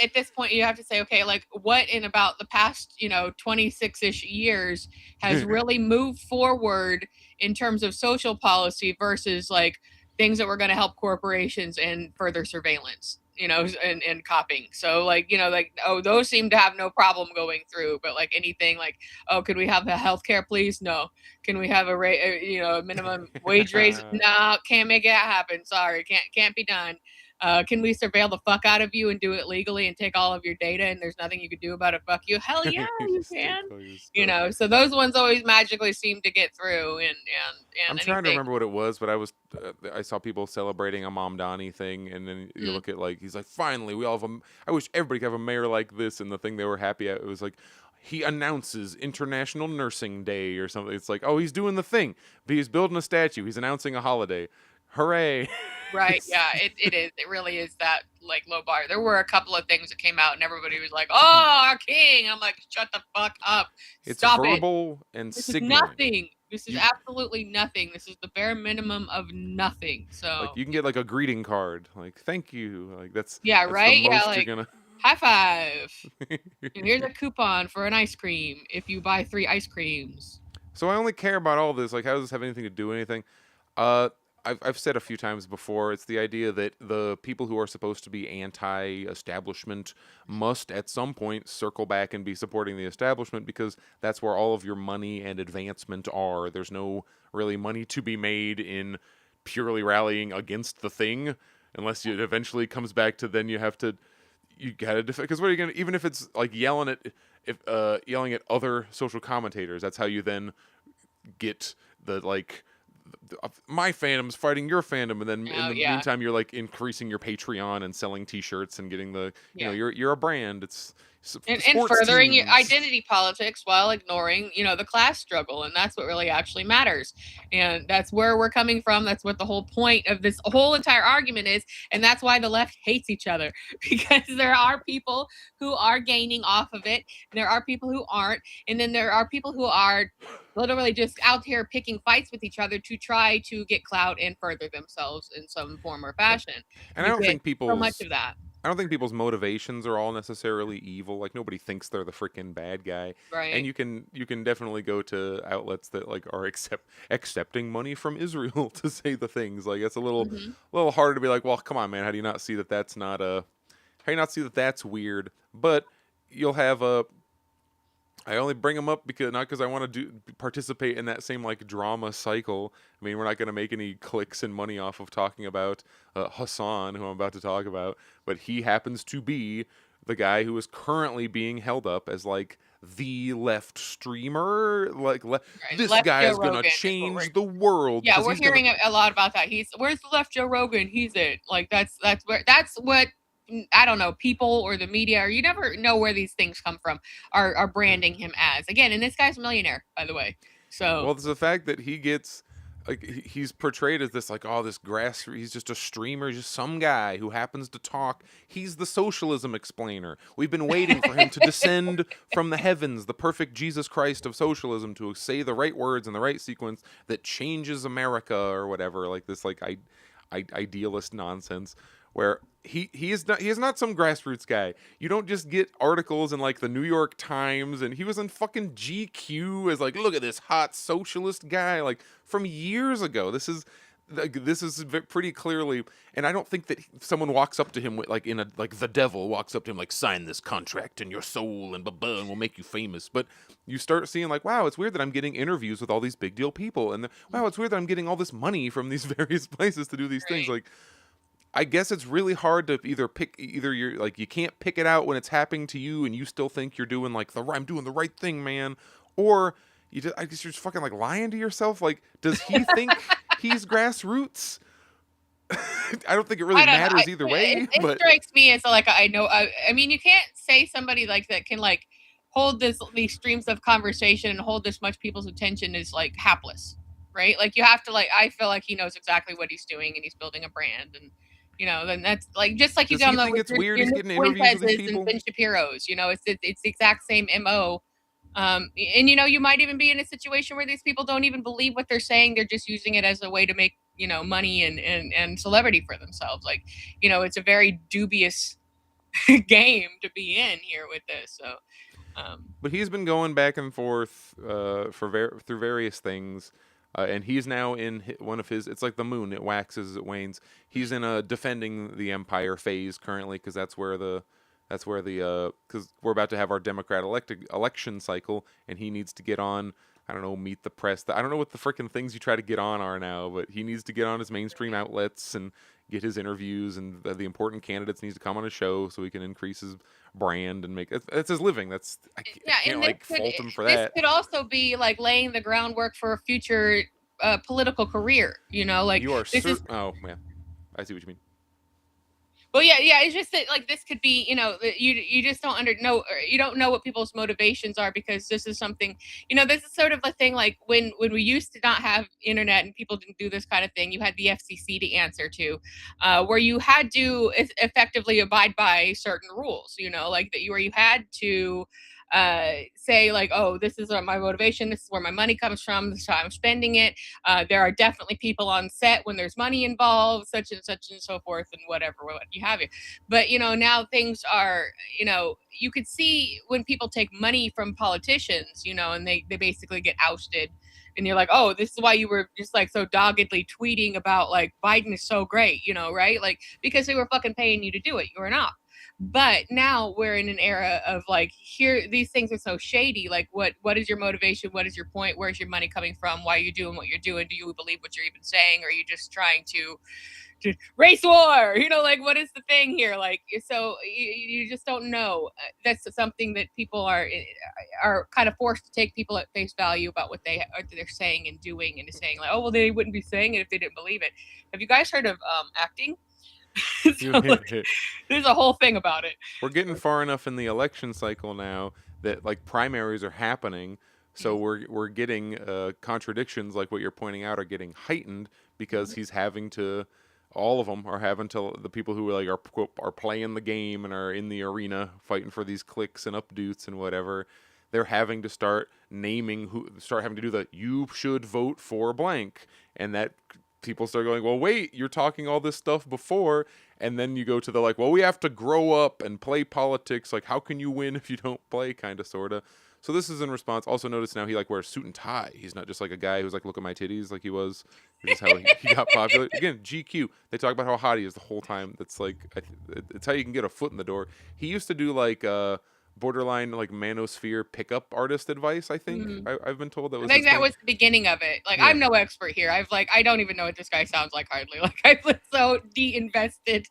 at this point you have to say, okay, what in about the past 26-ish years has really moved forward in terms of social policy versus things that were going to help corporations and further surveillance, and copying. So those seem to have no problem going through, but anything could we have the healthcare, please? No. Can we have a minimum wage raise? No, can't make it happen. Sorry. Can't be done. Can we surveil the fuck out of you and do it legally and take all of your data and there's nothing you can do about it? Fuck you. Hell yeah, you Just take can. all your stuff. You know, so those ones always magically seem to get through. And I'm trying to remember what it was, but I saw people celebrating a Mamdani thing, and then you look at like he's like, finally, we all have a. I wish everybody could have a mayor like this, and the thing they were happy at, it was like, he announces International Nursing Day or something. It's like, oh, he's doing the thing. But he's building a statue. He's announcing a holiday. Hooray! Right. Yeah, it is. It really is that like low bar. There were a couple of things that came out and everybody was like, "Oh, our king." And I'm like, "Shut the fuck up. It's Stop verbal it. and This signaling. is nothing. This is absolutely nothing. This is the bare minimum of nothing." So like you can get like a greeting card, like thank you, like that's yeah, right. the most Yeah, like you're gonna. high five. And here's a coupon for an ice cream if you buy 3 ice creams. So I only care about all this. Like, how does this have anything to do with anything? Uh, I've said a few times before. It's the idea that the people who are supposed to be anti-establishment must, at some point, circle back and be supporting the establishment because that's where all of your money and advancement are. There's no really money to be made in purely rallying against the thing, unless it eventually comes back to then you gotta defend. Because what are you gonna? Even if it's like yelling at other social commentators, that's how you then get the like my fandom's fighting your fandom, and then in the meantime you're like increasing your Patreon and selling T-shirts and getting the you know you're a brand. It's and furthering your identity politics while ignoring the class struggle, and that's what really actually matters. And that's where we're coming from. That's what the whole point of this whole entire argument is, and that's why the left hates each other, because there are people who are gaining off of it, and there are people who aren't, and then there are people who are literally just out here picking fights with each other to try to get clout and further themselves in some form or fashion. And I don't think so much of that. I don't think people's motivations are all necessarily evil. Like nobody thinks they're the freaking bad guy. Right. And you can definitely go to outlets that like are accepting money from Israel to say the things. Like it's a little harder to be like, well, come on, man. How do you not see that that's not a? How do you not see that that's weird? But you'll have a. I only bring them up because not because I want to participate in that same like drama cycle. I mean, we're not going to make any clicks and money off of talking about Hassan, who I'm about to talk about, but he happens to be the guy who is currently being held up as like the left streamer. Like this guy is going to change the world. Yeah, we're hearing a lot about that. Where's the left Joe Rogan? He's it. Like that's what. I don't know, people or the media, or you never know where these things come from, are branding him as. Again, and this guy's a millionaire, by the way. So well, it's the fact that he gets like he's portrayed as this like this grassroots. He's just a streamer, just some guy who happens to talk. He's the socialism explainer. We've been waiting for him to descend from the heavens, the perfect Jesus Christ of socialism, to say the right words in the right sequence that changes America or whatever. Like this like idealist nonsense. Where he is not some grassroots guy. You don't just get articles in like the New York Times, and he was in fucking GQ as like, look at this hot socialist guy, like from years ago. This is pretty clearly, and I don't think that someone walks up to him with, like the devil walks up to him like, sign this contract and your soul and blah and we'll make you famous. But you start seeing like, wow, it's weird that I'm getting interviews with all these big deal people, and wow, it's weird that I'm getting all this money from these various places to do these things. Like, I guess it's really hard to either you're like you can't pick it out when it's happening to you and you still think you're doing like I'm doing the right thing, man, or I guess you're just fucking like lying to yourself. Like, does he think he's grassroots? I don't think it really matters either way. It strikes me as like I mean, you can't say somebody like that can like hold these streams of conversation and hold this much people's attention is like hapless, right? Like you have to like I feel like he knows exactly what he's doing and he's building a brand and. Then that's like just like he's on the. It's weird he's getting interviews with these people. And Ben Shapiro's, it's the exact same MO. And you might even be in a situation where these people don't even believe what they're saying. They're just using it as a way to make money and celebrity for themselves. Like it's a very dubious game to be in here with this. So. But he's been going back and forth through various things. And he's now in one of his. It's like the moon; it waxes, it wanes. He's in a defending the empire phase currently, because because we're about to have our Democrat election cycle, and he needs to get on. I don't know, meet the press. I don't know what the freaking things you try to get on are now, but he needs to get on his mainstream outlets and get his interviews, and the important candidates needs to come on his show so he can increase his brand and make that's his living. That's I Yeah, can't and like fault him for this that. could also be like laying the groundwork for a future political career. You know, like You are this is. oh man, I see what you mean. Well, yeah. It's just that like this could be, you just don't know, or you don't know what people's motivations are, because this is something, this is sort of the thing. Like when we used to not have internet and people didn't do this kind of thing, you had the FCC to answer to, where you had to effectively abide by certain rules. Like that where you had to say like, oh, this is my motivation, this is where my money comes from, this is how I'm spending it. There are definitely people on set when there's money involved, such and so forth, and whatever what you have here. But now things are, you could see when people take money from politicians, and they basically get ousted. And you're like, oh, this is why you were just like so doggedly tweeting about like Biden is so great, right? Like because they were fucking paying you to do it. You were not. But now we're in an era of like, here these things are so shady. Like what is your motivation? What is your point? Where's your money coming from? Why are you doing what you're doing? Do you believe what you're even saying? Or are you just trying to race war? Like what is the thing here? Like, so you just don't know. That's something that people are kind of forced to take people at face value about what they're saying and doing, and saying like, oh well, they wouldn't be saying it if they didn't believe it. Have you guys heard of acting? So, like, there's a whole thing about it. We're getting far enough in the election cycle now that like primaries are happening, so we're getting contradictions like what you're pointing out are getting heightened because he's having to. All of them are having to. The people who like are playing the game and are in the arena fighting for these clicks and updoots and whatever. They're having to start having to do the you should vote for blank, and that. People start going, well, wait, you're talking all this stuff before, and then you go to the like, well, we have to grow up and play politics. Like, how can you win if you don't play? Kind of, sorta. So this is in response. Also, notice now he like wears suit and tie. He's not just like a guy who's like, look at my titties, like he was. This is how he got popular. Again, GQ. They talk about how hot he is the whole time. That's like, it's how you can get a foot in the door. He used to do like borderline like manosphere pickup artist advice. I think I've been told that was. I think that was the beginning of it. Like, yeah. I'm no expert here. I don't even know what this guy sounds like hardly. Like, I was so de-invested.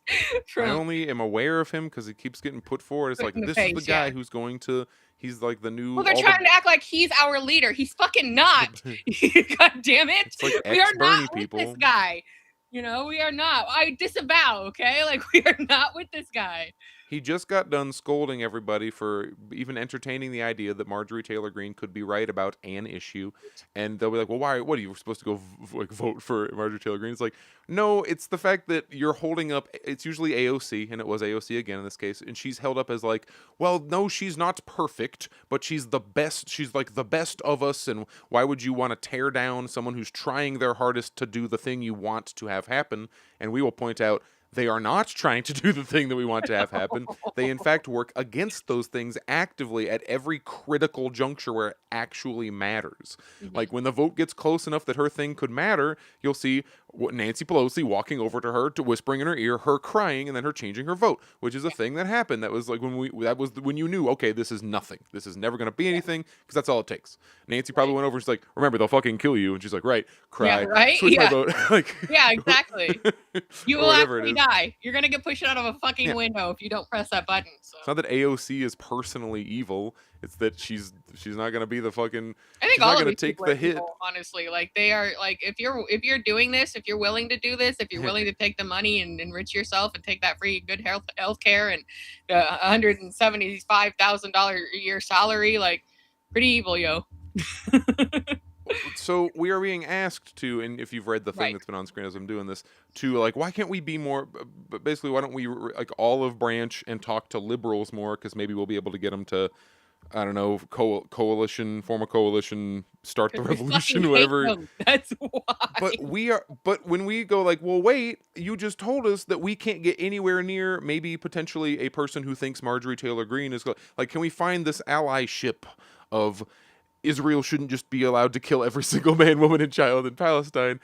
I only am aware of him because he keeps getting put forward. It's like this is the guy who's going to. He's like the new. Well, they're trying to act like he's our leader. He's fucking not. God damn it! It's like we are not people. with this guy. We are not. I disavow. Okay, like we are not with this guy. He just got done scolding everybody for even entertaining the idea that Marjorie Taylor Greene could be right about an issue, and they'll be like, "Well, why? What are you supposed to go vote for Marjorie Taylor Greene?" It's like, no, it's the fact that you're holding up. It's usually AOC, and it was AOC again in this case, and she's held up as like, well, no, she's not perfect, but she's the best. She's like the best of us, and why would you want to tear down someone who's trying their hardest to do the thing you want to have happen? And we will point out. They are not trying to do the thing that we want to have happen. They, in fact, work against those things actively at every critical juncture where it actually matters. Like when the vote gets close enough that her thing could matter, you'll see Nancy Pelosi walking over to her, to whispering in her ear, her crying, and then her changing her vote, which is a thing that happened. That was like when you knew, okay, this is nothing. This is never going to be anything because that's all it takes. Nancy probably went over and she's like, remember, they'll fucking kill you. And she's like, right, cry, yeah, right? switch my vote. Like, yeah, exactly. You will actually die. You're going to get pushed out of a fucking window if you don't press that button. So. It's not that AOC is personally evil. It's that she's not going to be the fucking. I think she's all not of going to take the hit. Evil, honestly, like they are like if you're doing this, if you're willing to do this, if you're willing to take the money and enrich yourself and take that free good health care and the $175,000 a year salary, like pretty evil, yo. So we are being asked to, and if you've read the thing that's been on screen as I'm doing this, to like, why can't we be more? But basically, why don't we like olive branch and talk to liberals more? Because maybe we'll be able to get them to, I don't know, form a coalition, start the revolution, whatever. That's why. But when we go like, well, wait, you just told us that we can't get anywhere near maybe potentially a person who thinks Marjorie Taylor Greene is like, can we find this allyship of Israel shouldn't just be allowed to kill every single man, woman, and child in Palestine?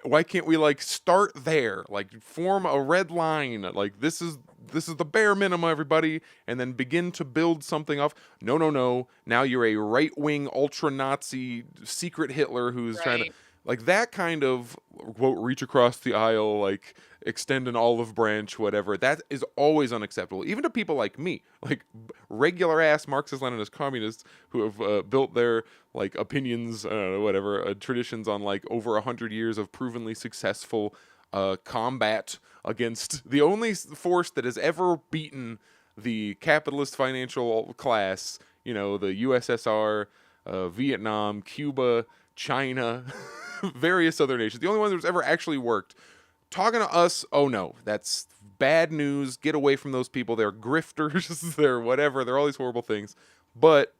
Why can't we like start there, like form a red line, like this is the bare minimum, everybody, and then begin to build something off? No. Now you're a right-wing ultra-Nazi secret Hitler who's trying to Like that kind of quote reach across the aisle, like extend an olive branch, whatever. That is always unacceptable, even to people like me, like regular ass Marxist-Leninist communists who have built their like opinions, whatever traditions on like over 100 years of provenly successful combat against the only force that has ever beaten the capitalist financial class. You know, the USSR, Vietnam, Cuba, China, various other nations. The only one that's ever actually worked. Talking to us, oh no, that's bad news. Get away from those people. They're grifters. They're whatever. They're all these horrible things. But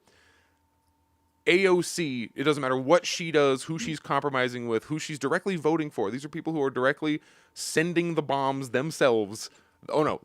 AOC, it doesn't matter what she does, who she's compromising with, who she's directly voting for. These are people who are directly sending the bombs themselves. Oh no,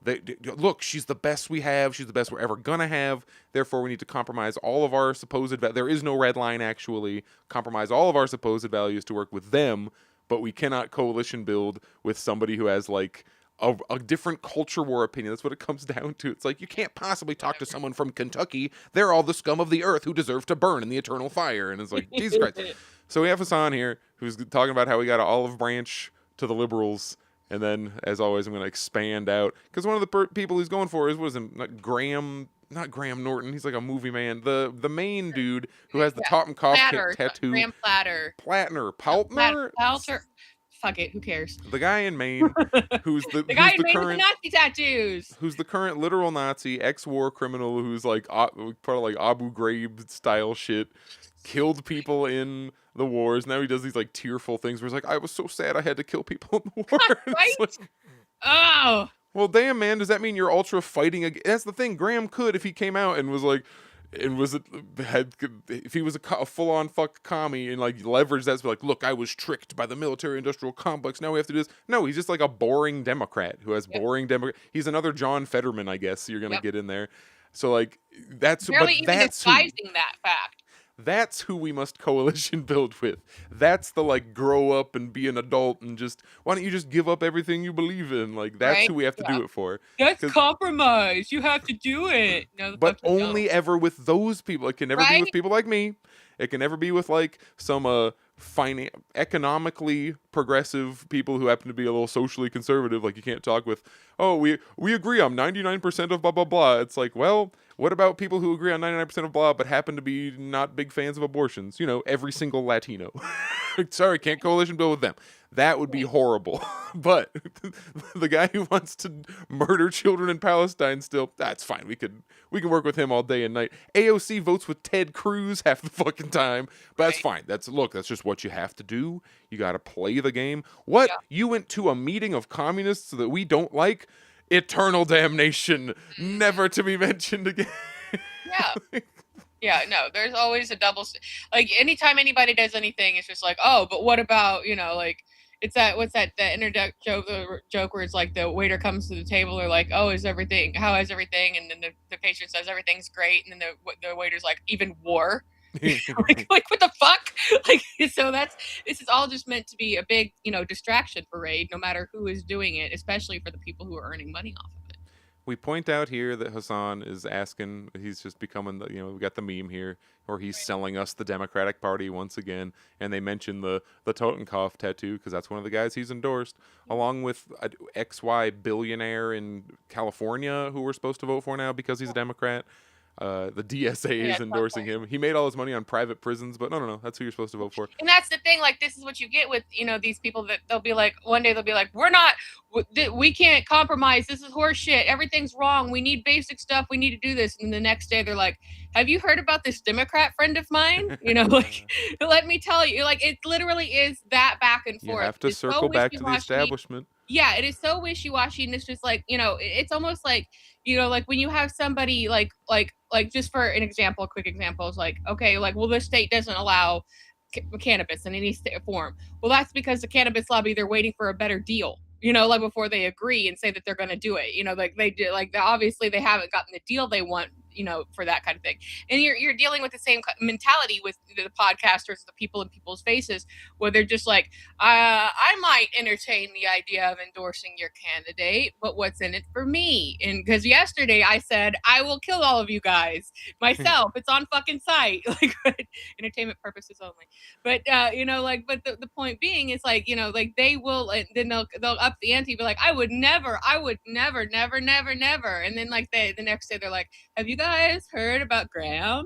look, she's the best we have. She's the best we're ever gonna have. Therefore, we need to compromise all of our supposed there is no red line, actually. Compromise all of our supposed values to work with them, but we cannot coalition build with somebody who has like a different culture war opinion. That's what it comes down to. It's like you can't possibly talk to someone from Kentucky. They're all the scum of the earth who deserve to burn in the eternal fire. And it's like, Jesus Christ. So we have Hassan here who's talking about how we got an olive branch to the liberals. And then, as always, I'm going to expand out. Because one of the people he's going for is, what is him? Not Graham Norton. He's like a movie man. The main dude who has the Totenkopf tattoo. Graham Paltner. Fuck it, who cares? The guy in Maine, who's the guy in Maine with the Nazi tattoos. Who's the current literal Nazi, ex-war criminal who's like part of like Abu Ghraib style shit, killed people in the wars. Now he does these like tearful things where he's like, I was so sad I had to kill people in the war. Right? Like, oh. Well, damn, man, does that mean you're ultra fighting against? That's the thing. Graham could if he came out and was like, if he was a full-on fuck commie and like leveraged that to be like, look, I was tricked by the military-industrial complex. Now we have to do this. No, he's just like a boring Democrat who has boring Democrat. He's another John Fetterman, I guess. You're gonna get in there. So like that's barely even disguising that fact. That's who we must coalition build with. That's the like grow up and be an adult and just why don't you just give up everything you believe in? Like that's who we have to do it for. That's compromise. You have to do it. No, but only ever with those people. It can never be with people like me. It can never be with like some economically progressive people who happen to be a little socially conservative. Like you can't talk with, oh, we agree on 99% of blah blah blah. It's like, well, what about people who agree on 99% of blah but happen to be not big fans of abortions? You know, every single Latino. Sorry, can't coalition build with them. That would be horrible. But the guy who wants to murder children in Palestine still, that's fine. We can work with him all day and night. AOC votes with Ted Cruz half the fucking time, but that's fine. That's just what you have to do. You got to play the game. What? Yeah. You went to a meeting of communists that we don't like? Eternal damnation, never to be mentioned again. Yeah. Yeah, no, there's always a double. Like, anytime anybody does anything, it's just like, oh, but what about, like, it's that, what's that internet joke where it's like the waiter comes to the table, they're like, oh, how is everything? And then the patient says everything's great. And then the waiter's like, even war? like what the fuck? Like, so this is all just meant to be a big, distraction parade, no matter who is doing it, especially for the people who are earning money off of it. We point out here that Hassan is asking, he's just becoming we got the meme here where he's selling us the Democratic Party once again, and they mention the Totenkopf tattoo because that's one of the guys he's endorsed, along with a XY billionaire in California who we're supposed to vote for now because he's a Democrat. The DSA is endorsing him. He made all his money on private prisons, but no, that's who you're supposed to vote for. And that's the thing. Like, this is what you get with, these people that they'll be like, one day they'll be like, we can't compromise. This is horse shit. Everything's wrong. We need basic stuff. We need to do this. And the next day they're like, have you heard about this Democrat friend of mine? Like, let me tell you, like, it literally is that back and forth. You have to circle back to the establishment. Yeah, it is so wishy-washy, and it's just like, it's almost like, like when you have somebody like just for an example, a quick example is like, okay, like, well, the state doesn't allow cannabis in any form. Well, that's because the cannabis lobby, they're waiting for a better deal, like before they agree and say that they're going to do it. Like they do, like obviously they haven't gotten the deal they want for that kind of thing. And you're dealing with the same mentality with the podcasters, the people in people's faces, where they're just like, I might entertain the idea of endorsing your candidate, but what's in it for me? And because yesterday I said, I will kill all of you guys myself. It's on fucking site, like entertainment purposes only. But but the point being is like, like they will, and then they'll up the ante, be like, I would never, never, never. And then like the next day they're like, have you guys heard about Graham?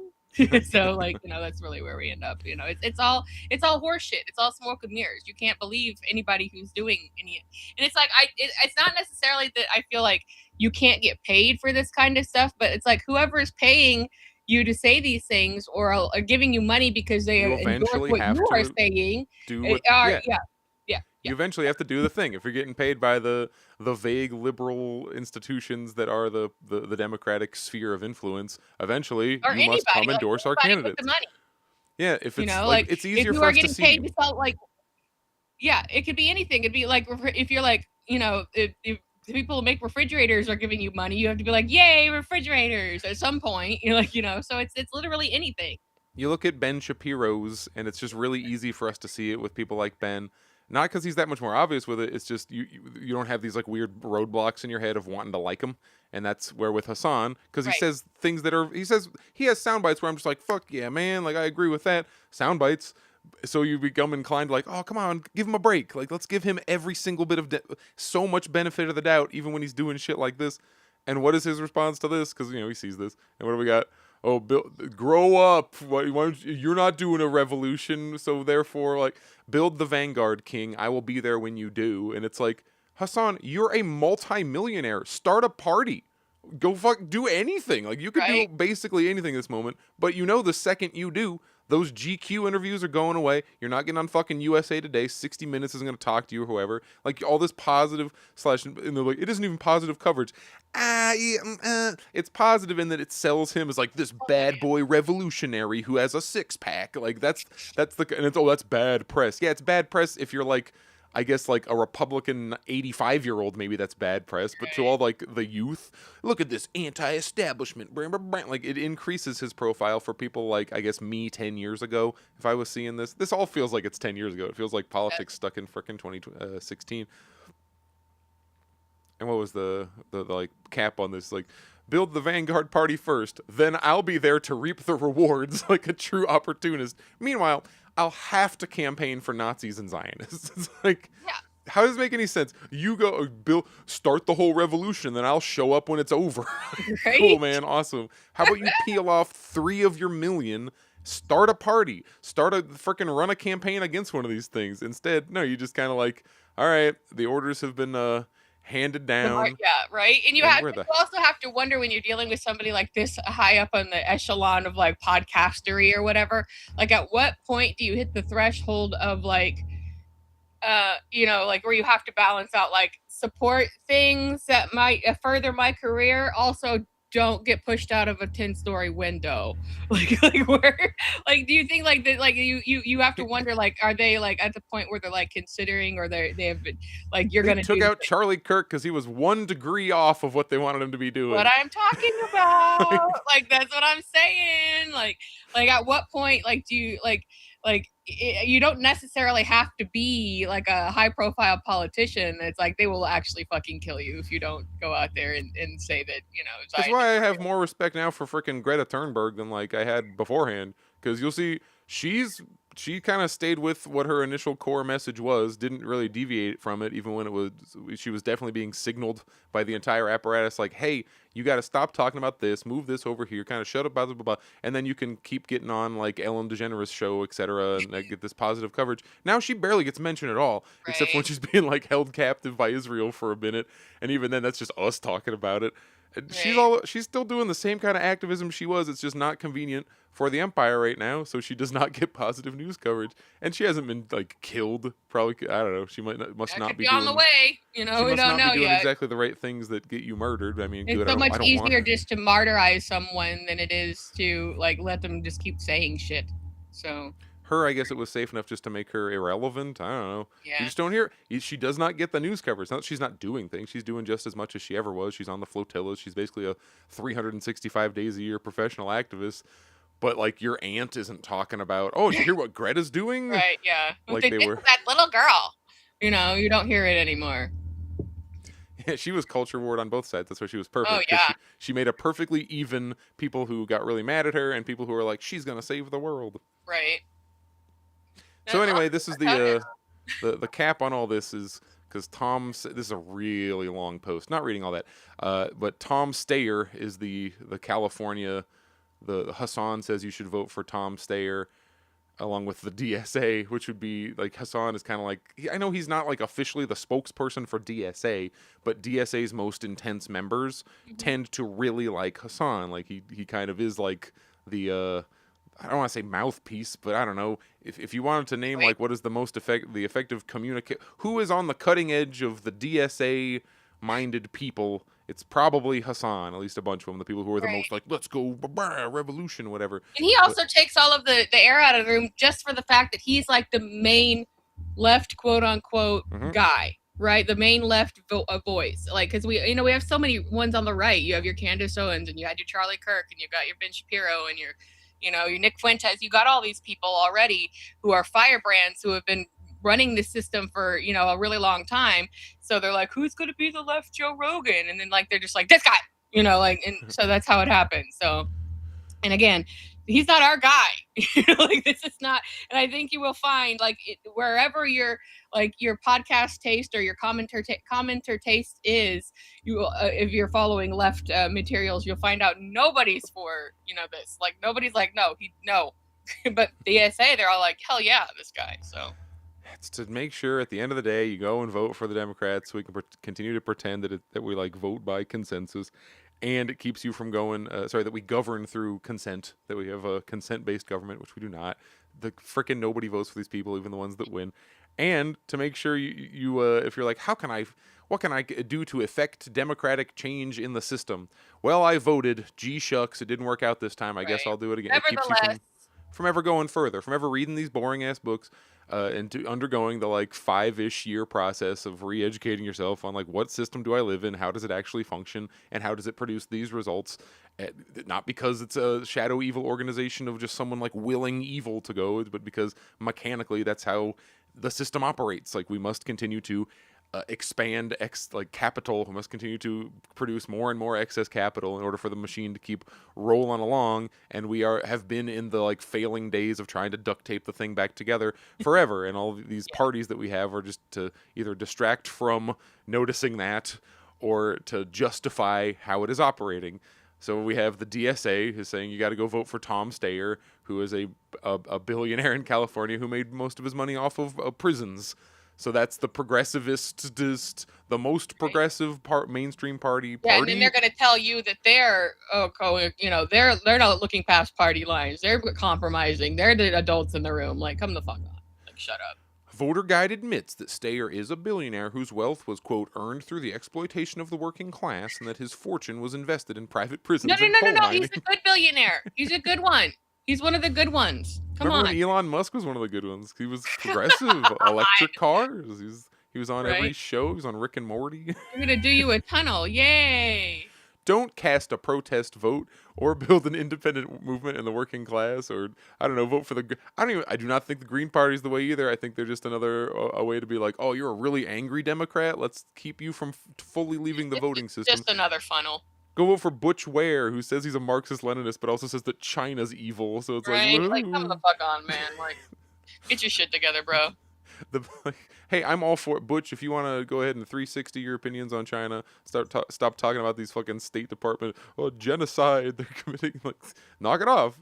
So like, that's really where we end up. It's all horseshit. It's all smoke and mirrors. You can't believe anybody who's doing any, and it's like, it's not necessarily that I feel like you can't get paid for this kind of stuff, but it's like whoever is paying you to say these things or are giving you money because they endorse what you are saying. You eventually have to do the thing. If you're getting paid by the vague liberal institutions that are the Democratic sphere of influence, eventually or you must come endorse our candidates. With the money. Yeah, if it's it's easier if you for are us getting to see. paid to sell, like, yeah, it could be anything. It'd be like if you're like, if the people who make refrigerators are giving you money, you have to be like, yay, refrigerators at some point. You're like, so it's literally anything. You look at Ben Shapiro's, and it's just really easy for us to see it with people like Ben. Not because he's that much more obvious with it. It's just you don't have these like weird roadblocks in your head of wanting to like him, and that's where with Hassan, because he says things that are he has sound bites where I'm just like, fuck yeah, man, like I agree with that sound bites. So you become inclined like, oh come on, give him a break. Like let's give him every single bit of so much benefit of the doubt, even when he's doing shit like this. And what is his response to this? Because he sees this, and what do we got? Oh, Bill, grow up. You're not doing a revolution, so therefore, like, build the vanguard, King. I will be there when you do. And it's like, Hassan, you're a multi-millionaire. Start a party. Go do anything. Like, you could do basically anything this moment. But the second you do, those GQ interviews are going away. You're not getting on fucking USA Today. 60 Minutes isn't going to talk to you or whoever. Like, all this positive / and they're like, it isn't even positive coverage. It's positive in that it sells him as like this bad boy revolutionary who has a six-pack. Like, that's and it's, that's bad press. Yeah, it's bad press if you're like, I guess like a Republican 85-year-old, maybe that's bad press, but to all like the youth, look at this anti-establishment, like it increases his profile for people like, I guess me 10 years ago. If I was seeing this all feels like it's 10 years ago. It feels like politics stuck in frickin' 2016. And what was the like cap on this? Like, build the Vanguard Party first, then I'll be there to reap the rewards like a true opportunist. Meanwhile, I'll have to campaign for Nazis and Zionists. It's like, how does it make any sense? You go, start the whole revolution, then I'll show up when it's over. Right? Cool, man, awesome. How about you peel off 3 of your million, start a party, run a campaign against one of these things. Instead, no, you just kind of like, all right, the orders have been handed down. Yeah, right. And you also have to wonder when you're dealing with somebody like this high up on the echelon of like podcastery or whatever, like at what point do you hit the threshold of like like where you have to balance out like support things that might further my career, also don't get pushed out of a 10-story window. Like where, like, do you think like that, like you have to wonder, like, are they like at the point where they're like considering, or they have been like, you're going to took out Charlie Kirk because he was 1 degree off of what they wanted him to be doing. What I'm talking about. Like, that's what I'm saying. Like at what point, like, do you like you don't necessarily have to be like a high profile politician. It's like they will actually fucking kill you if you don't go out there and say that, That's why I have more respect now for freaking Greta Thunberg than like I had beforehand, because you'll see she kind of stayed with what her initial core message was, didn't really deviate from it, even when she was definitely being signaled by the entire apparatus, like, hey, you got to stop talking about this, move this over here, kind of shut up, blah, blah, blah, and then you can keep getting on like Ellen DeGeneres show, etc., and get this positive coverage. Now she barely gets mentioned at all, except when she's being like held captive by Israel for a minute, and even then that's just us talking about it. She's still doing the same kind of activism she was. It's just not convenient for the empire right now, so she does not get positive news coverage. And she hasn't been like killed. Probably, I don't know. She must not be on the way. We don't know yet. Exactly the right things that get you murdered. I mean, it's so much easier just to martyrize someone than it is to like let them just keep saying shit. So Her, I guess it was safe enough just to make her irrelevant. I don't know. You Yeah. just don't hear. She does not get the news coverage. Not that she's not doing things. She's doing just as much as she ever was. She's on the flotillas. She's basically a 365 days a year professional activist. But like your aunt isn't talking about. Oh, did you hear what Greta's doing? Right. Yeah. Like They they did were. to that little girl. You know, you don't hear it anymore. Yeah, she was culture ward on both sides. That's why she was perfect. Oh, 'cause yeah. she made a perfectly even people who got really mad at her and people who were like, she's gonna save the world. Right. So That's anyway, awesome. this is Okay. the cap on all this is because this is a really long post. Not reading all that, but Tom Steyer is the California. The Hassan says you should vote for Tom Steyer along with the DSA, which would be like Hassan is kind of like I know he's not like officially the spokesperson for DSA, but DSA's most intense members tend to really like Hassan. Like he kind of is like the I don't want to say mouthpiece, but I don't know if you wanted to name Right. like what is the most effective communicate who is on the cutting edge of the DSA minded people. It's probably Hassan, at least a bunch of them, the people who are the Right. most like, let's go, revolution, whatever. And he also takes all of the air out of the room just for the fact that he's like the main left quote unquote guy, right? The main left voice. Like, because we have so many ones on the right. You have your Candace Owens and you had your Charlie Kirk and you got your Ben Shapiro and your Nick Fuentes. You got all these people already who are firebrands who have been running the system for a really long time. So they're like, who's going to be the left Joe Rogan? And then like they're just like this guy, and so that's how it happens. So, and again, he's not our guy. Like this is not. And I think you will find like wherever your podcast taste or your commenter taste is, you will, if you're following left materials, you'll find out nobody's for this. Like nobody's like no. But the DSA, they're all like hell yeah, this guy. So. It's to make sure at the end of the day you go and vote for the Democrats so we can continue to pretend that we like vote by consensus, and it keeps you from going. That we govern through consent. That we have a consent-based government, which we do not. The frickin' nobody votes for these people, even the ones that win. And to make sure you if you're like, what can I do to effect democratic change in the system? Well, I voted. Gee shucks, it didn't work out this time. I guess I'll do it again. It keeps you from ever going further, from ever reading these boring ass books. And to undergoing the like 5-ish year process of re-educating yourself on like what system do I live in, how does it actually function, and how does it produce these results? Not because it's a shadow evil organization of just someone like willing evil to go, but because mechanically that's how the system operates. Like we must continue to expand capital. We must continue to produce more and more excess capital in order for the machine to keep rolling along. And we have been in the like failing days of trying to duct tape the thing back together forever. And all these parties that we have are just to either distract from noticing that or to justify how it is operating. So we have the DSA who's saying you got to go vote for Tom Steyer, who is a billionaire in California who made most of his money off of prisons. So that's the progressivist, the most progressive mainstream party. Yeah, and then they're going to tell you that they're not looking past party lines. They're compromising. They're the adults in the room. Like, come the fuck on. Like, shut up. Voter Guide admits that Steyer is a billionaire whose wealth was, quote, earned through the exploitation of the working class and that his fortune was invested in private prisons No. and coal mining. He's a good billionaire. He's a good one. He's one of the good ones. Remember when Elon Musk was one of the good ones? He was progressive, electric cars. He was on every show. He was on Rick and Morty. We're going to do you a tunnel. Yay. Don't cast a protest vote or build an independent movement in the working class, or I don't know, vote for the. I do not think the Green Party is the way either. I think they're just another a way to be like, oh, you're a really angry Democrat. Let's keep you from fully leaving the voting system. Just another funnel. Go vote for Butch Ware, who says he's a Marxist-Leninist, but also says that China's evil. So it's right? like, come the fuck on, man. Like, get your shit together, bro. Hey, I'm all for it. Butch, if you want to go ahead and 360 your opinions on China, stop talking about these fucking State Department, genocide they're committing. Like, knock it off.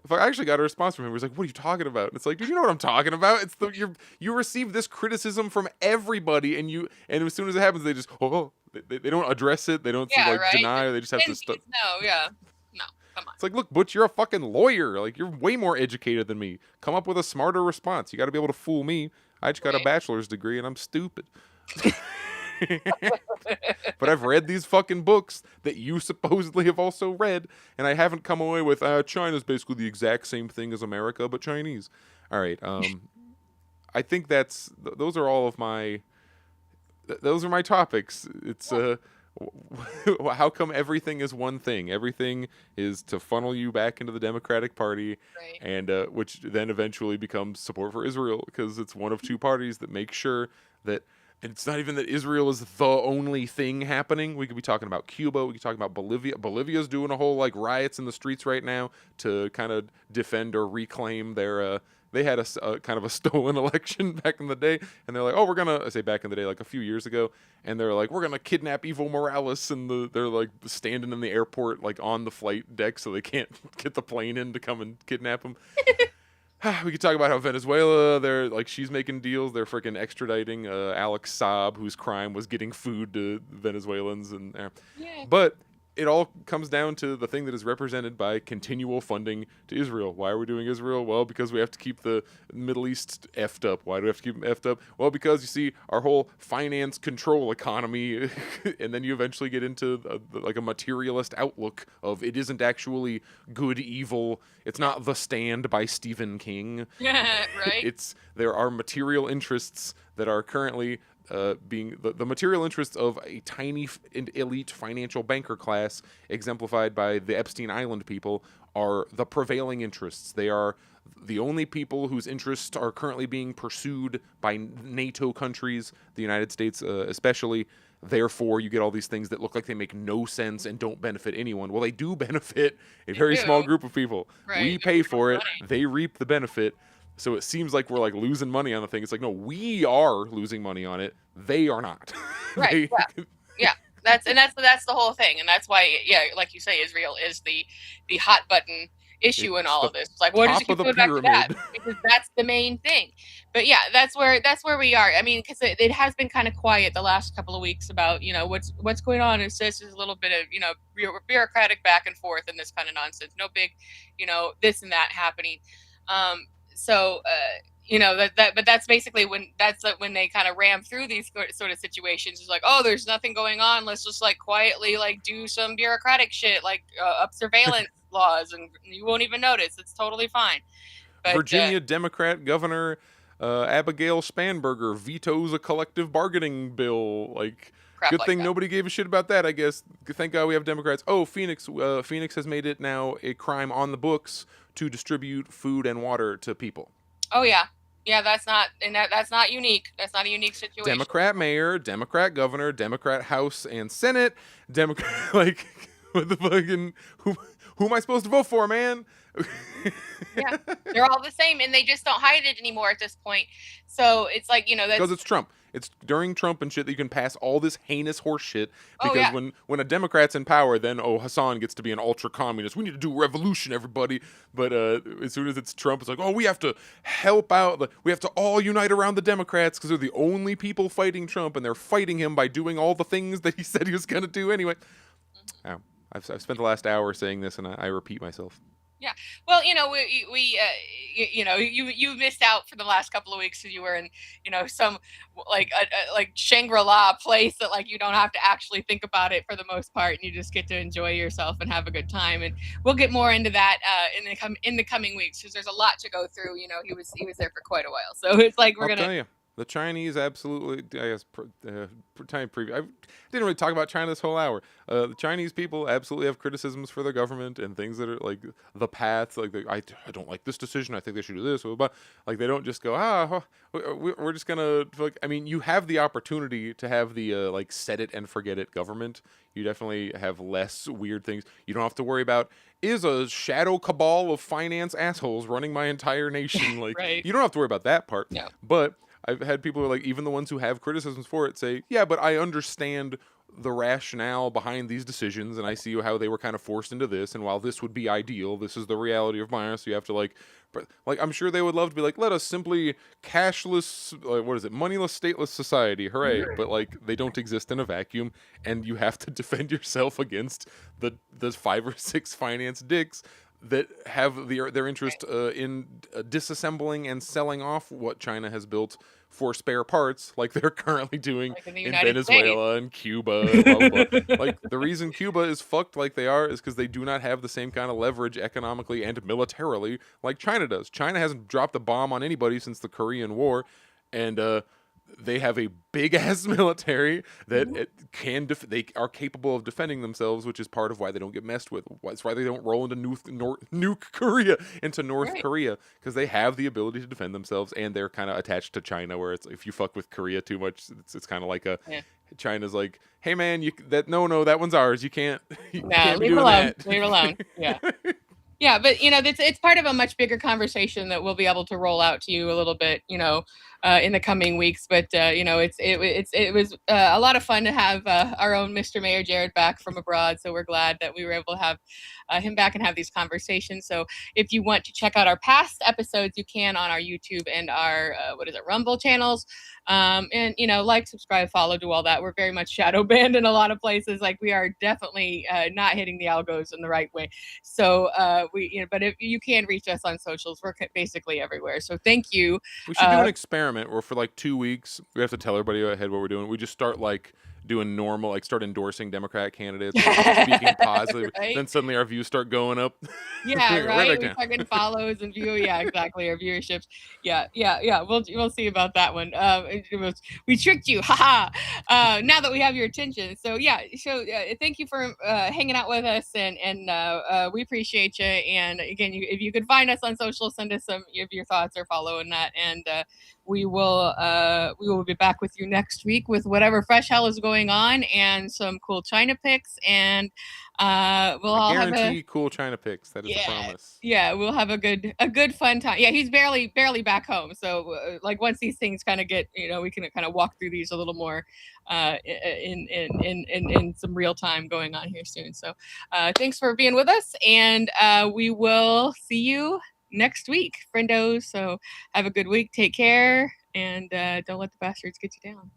If I actually got a response from him, he was like, "What are you talking about?" And it's like, "Did you know what I'm talking about? It's you receive this criticism from everybody, and as soon as it happens, they just they don't address it. They don't deny. They just have to stuff. No, yeah, no, come on. It's like, look, Butch, you're a fucking lawyer. Like, you're way more educated than me. Come up with a smarter response. You got to be able to fool me. I just got a bachelor's degree, and I'm stupid. But I've read these fucking books that you supposedly have also read, and I haven't come away with China's basically the exact same thing as America, but Chinese. All right. I think those are all of my those are my topics. It's how come everything is one thing? Everything is to funnel you back into the Democratic Party, Right. and which then eventually becomes support for Israel, because it's one of two parties that make sure that. And it's not even that Israel is the only thing happening. We could be talking about Cuba. We could talk about Bolivia. Bolivia's doing a whole like riots in the streets right now to kind of defend or reclaim their. They had a kind of a stolen election back in the day, and they're like, "Oh, we're gonna." I say back in the day, like a few years ago, and they're like, "We're gonna kidnap Evo Morales," and they're like standing in the airport, like on the flight deck, so they can't get the plane in to come and kidnap him. We could talk about how Venezuela, they're like she's making deals. They're freaking extraditing Alex Saab, whose crime was getting food to Venezuelans, and Yeah. but it all comes down to the thing that is represented by continual funding to Israel. Why are we doing Israel? Well, because we have to keep the Middle East effed up. Why do we have to keep them effed up? Well, because you see our whole finance control economy, and then you eventually get into like a materialist outlook of it isn't actually good evil. It's not The Stand by Stephen King. Yeah. Right. There are material interests that are currently being the material interests of a tiny elite financial banker class, exemplified by the Epstein Island people, are the prevailing interests. They are the only people whose interests are currently being pursued by NATO countries, the United States especially. Therefore, you get all these things that look like they make no sense and don't benefit anyone. Well, they do benefit a very small group of people. Right. We pay for it. They reap the benefit. So it seems like we're like losing money on the thing. It's like, no, we are losing money on it. They are not. Right. Yeah. That's the whole thing, and that's why, like you say, Israel is the hot button issue in all of this. It's like, what does it keep going back to that? Because that's the main thing. But yeah, that's where we are. I mean, because it has been kind of quiet the last couple of weeks about what's going on. It's just a little bit of bureaucratic back and forth and this kind of nonsense. No big this and that happening. But that's basically when they kind of ram through these sort of situations. It's like, oh, there's nothing going on. Let's just like quietly like do some bureaucratic shit, like up surveillance laws, and you won't even notice. It's totally fine. But, Virginia Democrat Governor Abigail Spanberger vetoes a collective bargaining bill. Like, good thing nobody gave a shit about that, I guess. Thank God we have Democrats. Oh, Phoenix has made it now a crime on the books to distribute food and water to people. Oh yeah, that's not unique. That's not a unique situation. Democrat mayor, Democrat governor, Democrat House and Senate, Democrat like what the fucking who am I supposed to vote for, man? Yeah, they're all the same, and they just don't hide it anymore at this point. So it's like that's because it's Trump. It's during Trump and shit that you can pass all this heinous horse shit. Because when a Democrat's in power, then Hassan gets to be an ultra communist. We need to do revolution, everybody. But as soon as it's Trump, it's like, oh, we have to help out. We have to all unite around the Democrats because they're the only people fighting Trump, and they're fighting him by doing all the things that he said he was going to do anyway. Oh, I've spent the last hour saying this, and I repeat myself. Yeah, well, you missed out for the last couple of weeks because you were in, some like Shangri-La place that like you don't have to actually think about it for the most part, and you just get to enjoy yourself and have a good time. And we'll get more into that in the coming weeks because there's a lot to go through. He was there for quite a while, so it's like I'll tell you. The Chinese absolutely, I guess, tiny preview. I didn't really talk about China this whole hour. The Chinese people absolutely have criticisms for their government and things that are like the paths. Like I don't like this decision. I think they should do this. But like they don't just go, we're just gonna. Like, I mean, you have the opportunity to have the like set it and forget it government. You definitely have less weird things. You don't have to worry about is a shadow cabal of finance assholes running my entire nation. Like right. You don't have to worry about that part. No. But I've had people who are like, even the ones who have criticisms for it say, yeah, but I understand the rationale behind these decisions, and I see how they were kind of forced into this, and while this would be ideal, this is the reality of mine, so you have to like I'm sure they would love to be like, let us simply cashless, moneyless, stateless society, hooray, but like they don't exist in a vacuum, and you have to defend yourself against the 5 or 6 finance dicks that have their interest in disassembling and selling off what China has built for spare parts like they're currently doing Like in the in United Venezuela and Cuba and blah, blah, blah. Like, the reason Cuba is fucked like they are is because they do not have the same kind of leverage economically and militarily like China does. China hasn't dropped a bomb on anybody since the Korean War, and they have a big ass military that it can they are capable of defending themselves, which is part of why they don't get messed with. That's why they don't roll into nuke Korea into North Right. Korea, because they have the ability to defend themselves, and they're kind of attached to China, where it's if you fuck with Korea too much, it's kind of like a China's like, hey man, that one's ours. You can't leave be it doing alone. that. Leave it alone. Yeah. Yeah, but it's part of a much bigger conversation that we'll be able to roll out to you a little bit, in the coming weeks. But it was a lot of fun to have our own Mr. Mayor Jared back from abroad. So we're glad that we were able to have him back and have these conversations. So if you want to check out our past episodes, you can on our YouTube and our Rumble channels. And like, subscribe, follow, do all that. We're very much shadow banned in a lot of places. Like, we are definitely not hitting the algos in the right way. So but if you can reach us on socials, we're basically everywhere. So thank you. We should do an experiment where for like 2 weeks, we have to tell everybody ahead what we're doing. We just start like doing normal, like start endorsing Democrat candidates, speaking positive. Right? Then suddenly our views start going up. Yeah, right. We down. start getting follows and yeah, exactly. Our viewerships. Yeah. We'll see about that one. We tricked you, haha. Now that we have your attention, so thank you for hanging out with us, and we appreciate you. And again, if you could find us on social, send us some of your thoughts or follow in that, and we will be back with you next week with whatever fresh hell is going on and some cool China picks, and we'll all have a cool China picks. That is a promise. Yeah, we'll have a good fun time. Yeah, he's barely back home, so like once these things kind of get, we can kind of walk through these a little more in some real time going on here soon. So thanks for being with us, and we will see you next week, friendos. So have a good week, take care, and don't let the bastards get you down.